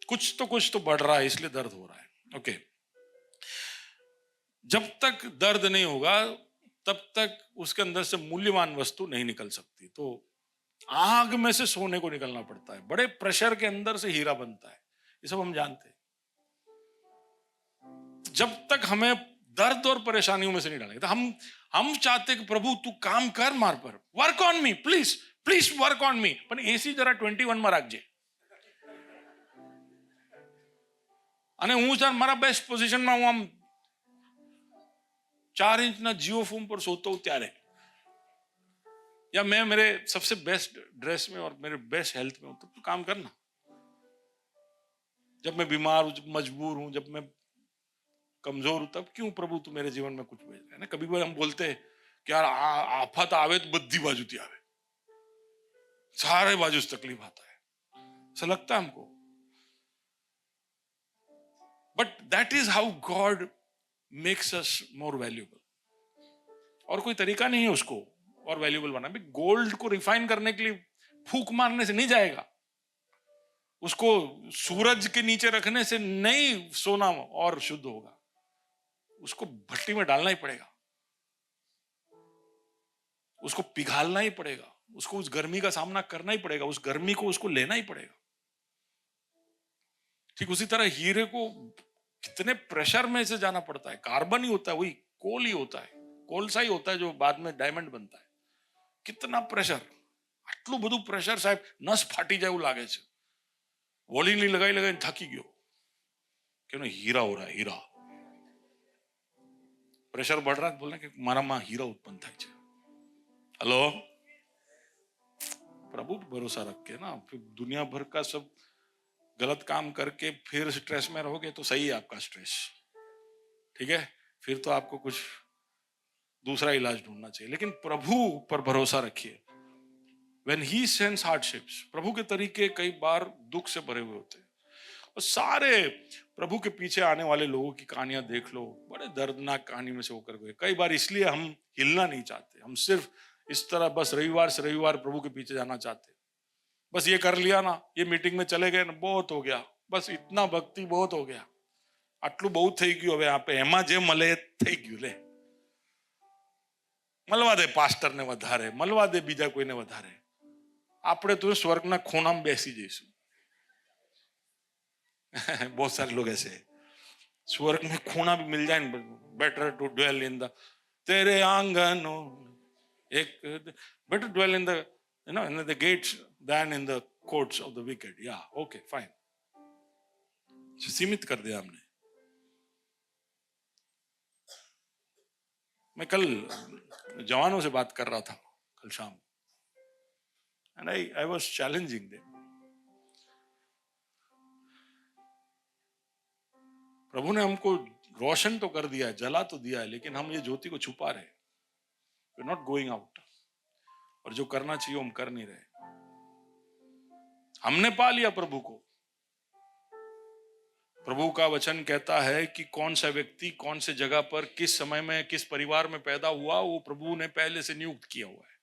कुछ तो बढ़ रहा है, इसलिए दर्द हो रहा है। ओके, जब तक दर्द नहीं होगा तब तक उसके अंदर से मूल्यवान वस्तु नहीं निकल सकती। तो आग में से सोने को निकलना पड़ता है, बड़े प्रेशर के अंदर से हीरा बनता है, ये सब हम जानते हैं। जब तक हमें दर्द और परेशानियों में से नहीं डालेंगे, तो हम चाहते कि प्रभु तू काम कर मार पर, work on me please, please work on me, पण एसी जरा 21 માં રાખજે અને હું જરા મારા બેસ્ટ પોઝિશનમાં હું આમ 4 इंचના जियो फोम पर सोता हूं ત્યારે, या मैं मेरे सबसे बेस्ट ड्रेस में और मेरे बेस्ट हेल्थ में हूं, तो तू काम करना। जब मैं बीमार हूं, जब मजबूर हूं, जब मैं कमजोर हूं, तब क्यों प्रभु तू मेरे जीवन में कुछ भेज रहा है ना। कभी कभी हम बोलते हैं कि यार आफत आवे तो बद्दी बाजू थी आवे, सारे बाजू से तकलीफ आता है, ऐसा लगता है हमको। But that is how God makes us more valuable. और कोई तरीका नहीं है उसको और वैल्यूएबल बनाना। गोल्ड को रिफाइन करने के लिए फूंक मारने से नहीं जाएगा, उसको सूरज के नीचे रखने से नहीं सोना और शुद्ध होगा, उसको भट्टी में डालना ही पड़ेगा, उसको पिघालना ही पड़ेगा, उसको उस गर्मी का सामना करना ही पड़ेगा, उस गर्मी को उसको लेना ही पड़ेगा। ठीक उसी तरह हीरे को कितने प्रेशर में से जाना पड़ता है। कार्बन ही होता है, वही कोल ही होता है, कोलसा ही होता है जो बाद में डायमंड बनता है। कितना प्रेशर, આટલું બધું પ્રેશર સાહેબ, નસ ફાટી જાય એવું લાગે છે। વોલિંગ लगाई लगाई थकी गयो कि हीरा हो रहा है, हीरा प्रेशर बढ़ रहा है, बोलना कि मारा में हीरा उत्पन्न થાય છે। हेलो, प्रभु पे भरोसा रख के ना, फिर दुनिया भर का सब गलत काम करके फिर स्ट्रेस में रहोगे तो सही है आपका स्ट्रेस, ठीक है, फिर तो आपको कुछ दूसरा इलाज ढूंढना चाहिए। लेकिन प्रभु पर भरोसा रखिए। When he sends hardships, प्रभु के तरीके कई बार दुख से भरे हुए होते हैं। और सारे प्रभु के पीछे आने वाले लोगों की कहानियां देख लो, बड़े दर्दनाक कहानी में से होकर गए। कई बार इसलिए हम हिलना नहीं चाहते, हम सिर्फ इस तरह बस रविवार से रविवार प्रभु के पीछे जाना चाहते। बस ये कर लिया ना, ये मीटिंग में चले गए ना, बहुत हो गया, बस इतना भक्ति बहुत हो गया, આટલું બહુ થઈ ગયું, હવે આપે એમાં જે મળે થઈ ગયું, લે મળવા દે પાસ્ટરને વધારે, મળવા દે બીજા કોઈને વધારે, આપણે તો સ્વર્ગના ખૂણામાં બેસી જઈશું। बहुत सारे लोग ऐसे हैं, स्वर्ग में खूना भी मिल जाए, better to dwell in the तेरे आंगनों, एक better dwell in the in the gates than in the courts of the wicked. या ओके फाइन, सीमित कर दिया हमने। मैं कल जवानों से बात कर रहा था कल शाम, and I was challenging them. प्रभु ने हमको रोशन तो कर दिया है, जला तो दिया है, लेकिन हम ये ज्योति को छुपा रहे, we are not going out, और जो करना चाहिए हम कर नहीं रहे। हमने पा लिया प्रभु को। प्रभु का वचन कहता है कि कौन सा व्यक्ति कौन से जगह पर किस समय में किस परिवार में पैदा हुआ, वो प्रभु ने पहले से नियुक्त किया हुआ है।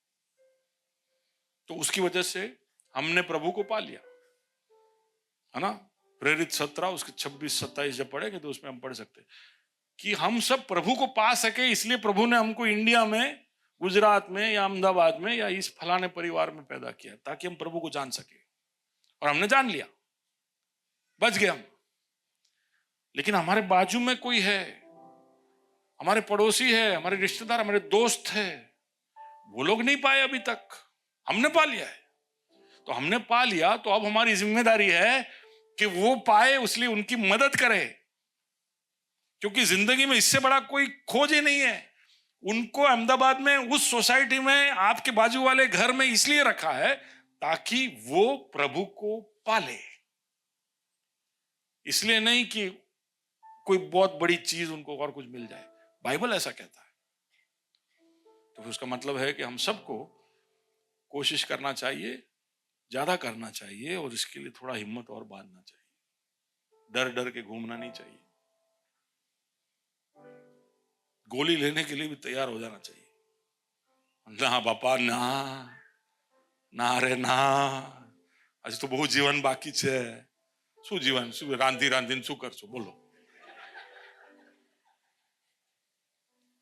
तो उसकी वजह से हमने प्रभु को पा लिया, है ना। प्रेरित 17 उसके 26-27 जब पढ़ेंगे तो उसमें हम पढ़ सकते हैं कि हम सब प्रभु को पा सके, इसलिए प्रभु ने हमको इंडिया में, गुजरात में या अहमदाबाद में या इस फलाने परिवार में पैदा किया, ताकि हम प्रभु को जान सके। और हमने जान लिया, बच गए हम। लेकिन हमारे बाजू में कोई है, हमारे पड़ोसी है, हमारे रिश्तेदार, हमारे दोस्त है, वो लोग नहीं पाए अभी तक, हमने पा लिया है। तो हमने पा लिया, तो अब हमारी जिम्मेदारी है कि वो पाए, इसलिए उनकी मदद करे, क्योंकि जिंदगी में इससे बड़ा कोई खोज ही नहीं है। उनको अहमदाबाद में उस सोसाइटी में आपके बाजू वाले घर में इसलिए रखा है ताकि वो प्रभु को पाले, इसलिए नहीं कि कोई बहुत बड़ी चीज उनको और कुछ मिल जाए। बाइबल ऐसा कहता है। तो उसका मतलब है कि हम सबको कोशिश करना चाहिए, ज्यादा करना चाहिए, और इसके लिए थोड़ा हिम्मत और बांधना चाहिए। डर डर के घूमना नहीं चाहिए, गोली लेने के लिए भी तैयार हो जाना चाहिए। ना बापा ना, ना रे ना, आज तो बहुत जीवन बाकी है, શું જીવન, શું રાંધી રાંધીને શું કરશો બોલો?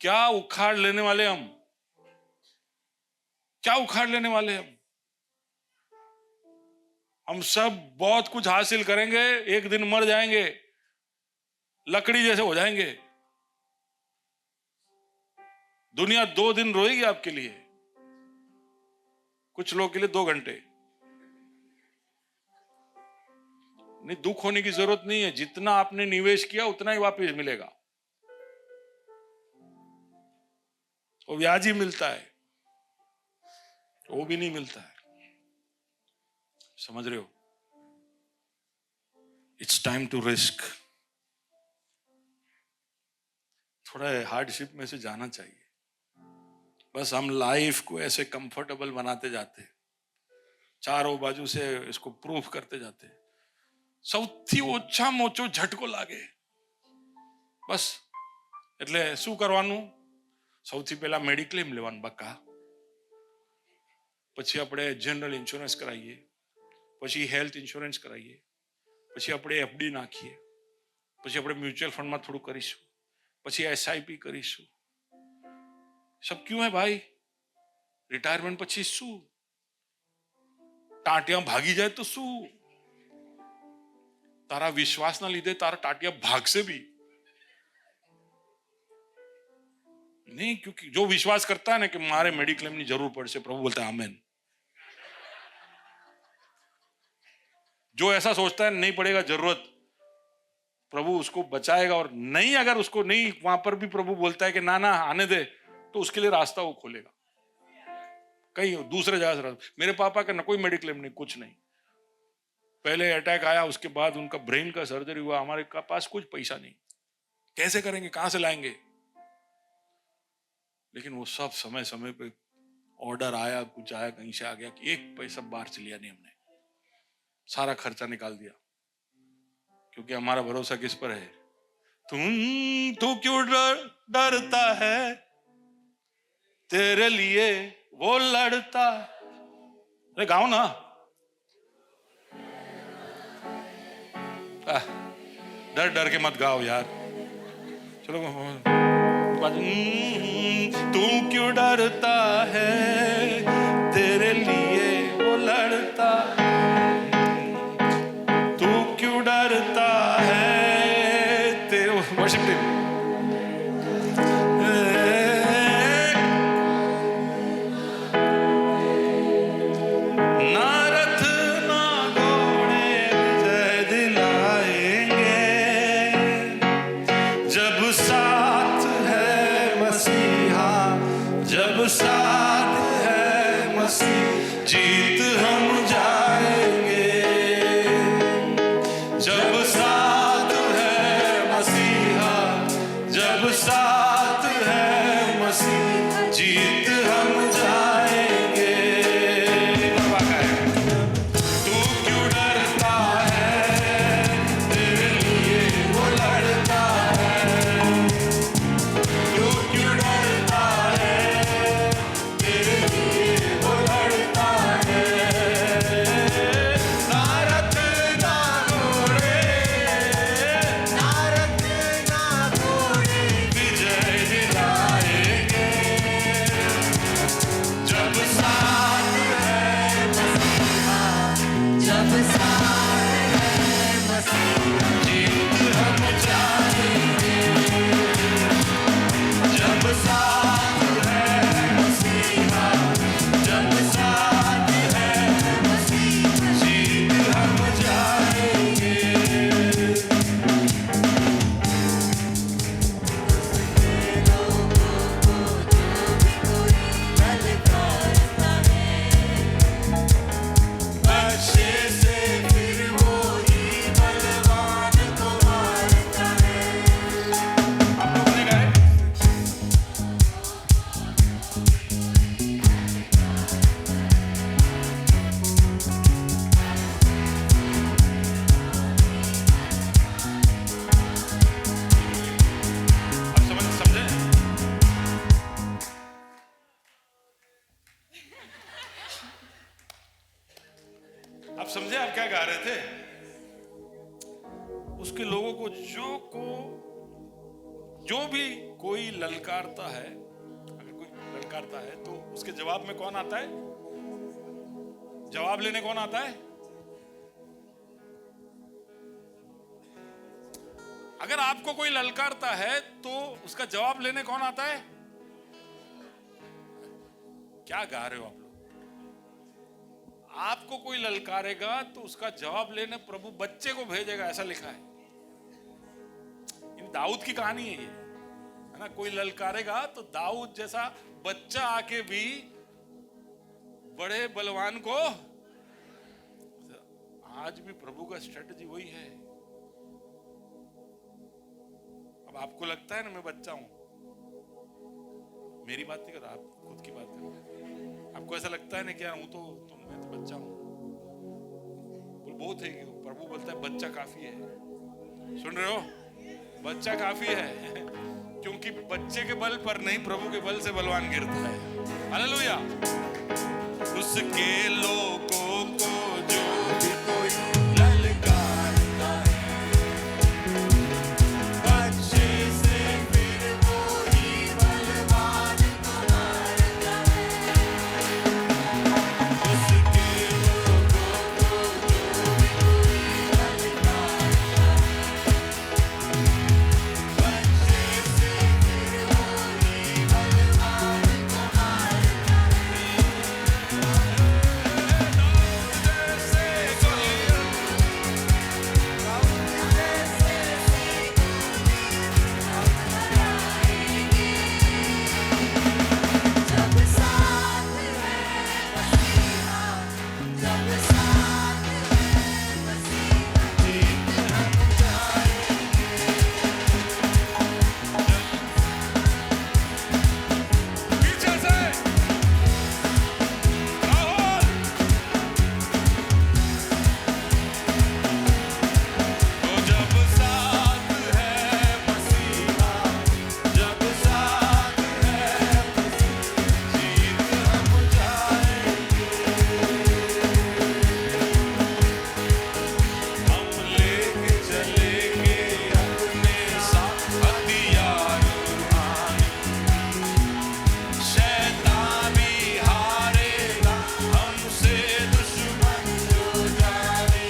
क्या उखाड़ लेने वाले हम? क्या उखाड़ लेने वाले हम सब बहुत कुछ हासिल करेंगे, एक दिन मर जाएंगे, लकड़ी जैसे हो जाएंगे। दुनिया 2 दिन रोएगी आपके लिए, कुछ लोगों के लिए 2 घंटे। नहीं, दुख होने की जरूरत नहीं है, जितना आपने निवेश किया उतना ही वापस मिलेगा, वो ब्याज ही मिलता है, वो भी नहीं मिलता है। समझ रहे हो? It's time to risk. थोड़ा हार्डशिप में से जाना चाहिए। बस हम लाइफ को ऐसे कंफर्टेबल बनाते जाते, चारों बाजू से इसको प्रूफ करते जाते, સૌથી ઓછામાં ઓછો ઝટકો લાગે બસ। એટલે શું કરવાનું? સૌથી પહેલા મેડિક્લેમ લેવાનું બકા, પછી આપણે જનરલ ઇન્સ્યોરન્સ કરાવીએ, પછી હેલ્થ ઇન્સ્યોરન્સ કરાવીએ, પછી આપણે એફડી નાખીએ, પછી આપણે મ્યુચ્યુઅલ ફંડમાં થોડું કરીશું, પછી એસઆઈપી કરીશું। सब क्यों है भाई? रिटायरमेंट પછી શું? ટાંટિયા ભાગી જાય તો શું? तारा विश्वास ना लीधे तारा टाटिया भाग से भी नहीं, क्योंकि जो विश्वास करता है ना कि मारे मेडिक्लेम की जरूर पड़ से, प्रभु बोलता है आमेन। जो ऐसा सोचता है नहीं पड़ेगा जरूरत, प्रभु उसको बचाएगा, और नहीं अगर उसको नहीं, वहां पर भी प्रभु बोलता है कि ना ना आने दे, तो उसके लिए रास्ता वो खोलेगा कहीं दूसरे जगह से। मेरे पापा का ना कोई मेडिक्लेम नहीं, कुछ नहीं। पहले अटैक आया, उसके बाद उनका ब्रेन का सर्जरी हुआ, हमारे पास कुछ पैसा नहीं, कैसे करेंगे, कहां से लाएंगे? लेकिन वो सब समय समय पे ऑर्डर आया, कुछ आया, कहीं से आ गया कि 1 पैसा बाहर से लिया नहीं हमने, सारा खर्चा निकाल दिया, क्योंकि हमारा भरोसा किस पर है? तू क्यों डरता है, तेरे लिए वो लड़ता। अरे गाओ ना, डर डर के मत गाओ यार, चलो। तू क्यों डरता है, तेरे लिए वो लड़ता, तू क्यों डरता है, तेरे वर्शिप टीम, साथ है मसीह, जीत हम जाएंगे। जब साथ है मसीहा, जब साथ है मसीह, जीत हम जाएंगे। तू क्यों डरता है, तेरे लिए वो लड़ता है, तू क्यों डरता है, आप समझे? आप क्या गा रहे थे? उसके लोगों को जो भी कोई ललकारता है, अगर कोई ललकारता है तो उसके जवाब में कौन आता है? जवाब लेने कौन आता है? अगर आपको कोई ललकारता है तो उसका जवाब लेने कौन आता है? क्या गा रहे हो आप लोग? आपको कोई ललकारेगा तो उसका जवाब लेने प्रभु बच्चे को भेजेगा, ऐसा लिखा है। इन दाऊद की कहानी है ये, है ना। कोई ललकारेगा तो दाऊद जैसा बच्चा आके भी बड़े बलवान को। आज भी प्रभु का स्ट्रेटजी वही है। अब आपको लगता है ना मैं बच्चा हूं, मेरी बात नहीं कर रहा, आप खुद की बात कर रहे हैं। आपको ऐसा लगता है ना क्या हूं तो मैं तो बच्चा हूं। बहुत है कि प्रभु बोलता है बच्चा काफी है। सुन रहे हो? बच्चा काफी है क्योंकि बच्चे के बल पर नहीं, प्रभु के बल से बलवान गिरता है। हालेलुया। उसके लोगों को जो भी कोई ललकारता है, बच्चे से फिर वो ही बलवान को मारता है। उसके लोगों को जो भी कोई ललकारता है, बच्चे से फिर वो ही बलवान को मारता जब साथ है मसीहा, जब साथ है मसीहा, जीत हम जाएंगे। पीछे से राहुल, तो जब साथ है मसीहा, जब साथ है मसीहा, जीत हम जाएंगे। हम लेके चलेंगे अपने साथ हथियार रूहानी, शैतान भी हारेगा हमसे दुश्मन जो जाने।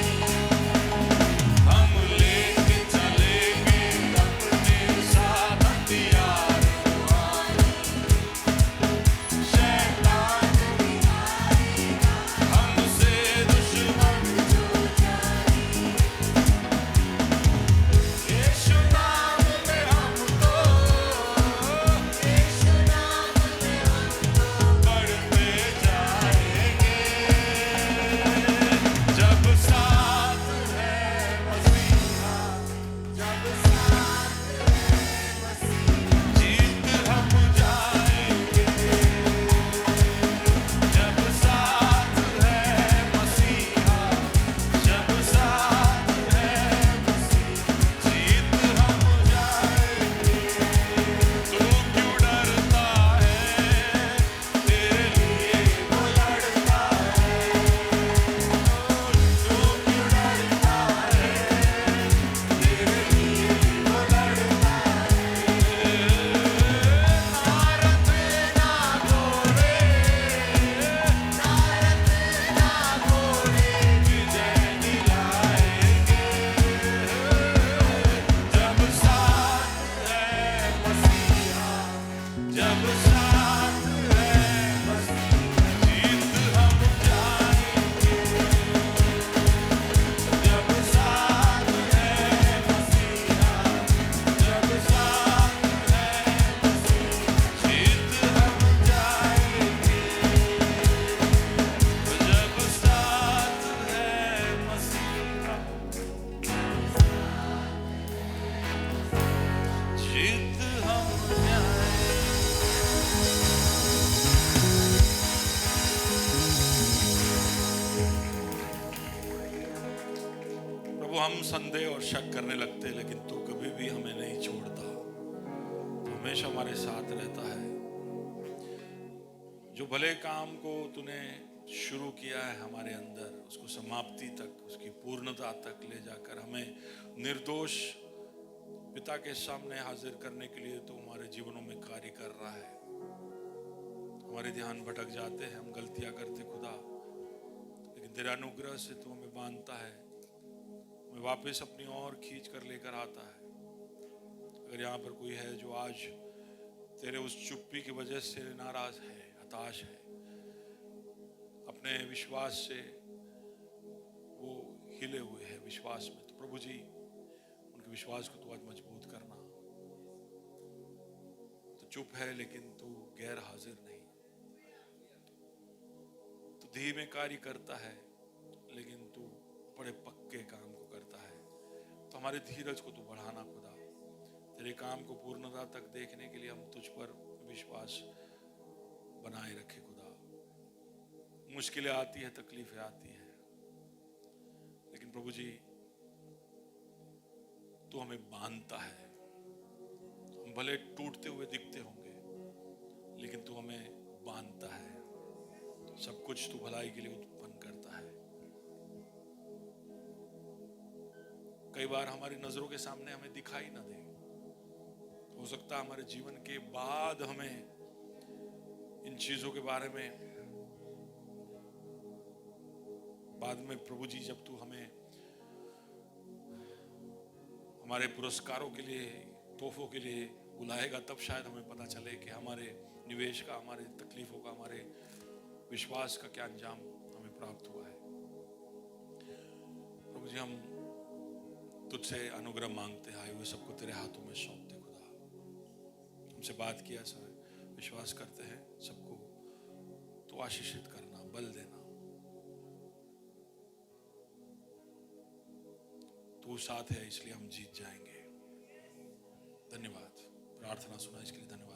हम लेके चलेंगे अपने साथ हथियार रूहानी, शैतान भी हारेगा हमसे दुश्मन जो जाने। यीशु नाम में हमको, यीशु नाम में हमको बढ़ते जाएंगे। जब साथ है मसीहा, जब साथ है मसीहा, जीत हम जाएंगे। जब साथ है मसीहा, जब साथ है मसीहा, जीत हम जाएंगे। तू क्यों डरता है? तेरे लिए वो लड़ता है। तू क्यों डरता है? तेरे लिए वो लड़ता है। नारद ना घोड़े, नारद ना घोड़े विजय दिलाएंगे। जब साथ है मसीहा, जब साथ है मसीहा, जीत हम जाएंगे। जब साथ है मसीहा, जब साथ है मसीहा, जीत हम जाएंगे। जब साथ है मसीहा, जीत हम जाएंगे। प्रभु, हम संदेह और शक करने लगते हैं, लेकिन तू कभी भी हमें नहीं छोड़ता। तू हमेशा हमारे साथ रहता है। जो भले काम को तूने शुरू किया है हमारे अंदर, उसको समाप्ति तक, उसकी पूर्णता तक ले जाकर हमें निर्दोष पिता के सामने हाजिर करने के लिए तो हमारे जीवनों में कार्य कर रहा है। हमारे ध्यान भटक जाते हैं, हम गलतियां करते खुदा, लेकिन तेरे अनुग्रह से तू हमें बांधता है, हमें वापस अपनी ओर खींच कर लेकर आता है। अगर यहाँ पर कोई है जो आज तेरे उस चुप्पी की वजह से नाराज है, हताश है, अपने विश्वास से वो हिले हुए हैं विश्वास में, तो प्रभु जी उनके विश्वास को तू आज मजबूत करना। तो चुप है लेकिन तू गैर हाजिर नहीं, तो धीमे कार्य करता है लेकिन तू बड़े पक्के काम को करता है। तो हमारे धीरज को तू बढ़ाना खुदा, तेरे काम को पूर्णता तक देखने के लिए हम तुझ पर विश्वास बनाए रखे खुदा। मुश्किलें आती है, तकलीफें आती है, लेकिन प्रभु जी तू हमें बांधता है। हम भले टूटते हुए दिखते होंगे लेकिन तू हमें बांधता है। सब कुछ तू भलाई के लिए उत्पन्न करता है। कई बार हमारी नजरों के सामने हमें दिखाई ना दे, हो सकता है हमारे जीवन के बाद हमें इन चीजों के बारे में बाद में प्रभु जी जब तू हमें हमारे पुरस्कारों के लिए, तोहफों के लिए बुलाएगा, तब शायद हमें पता चले कि हमारे निवेश का, हमारे तकलीफों का, हमारे विश्वास का क्या अंजाम हमें प्राप्त हुआ है। प्रभु जी हम तुझसे अनुग्रह मांगते हैं, आए हुए सबको तेरे हाथों में सौंपते खुदा। हमसे बात किया सर, विश्वास करते हैं सबको तो आशीषित करना, बल देना। तू साथ है इसलिए हम जीत जाएंगे। धन्यवाद, प्रार्थना सुना इसके लिए धन्यवाद।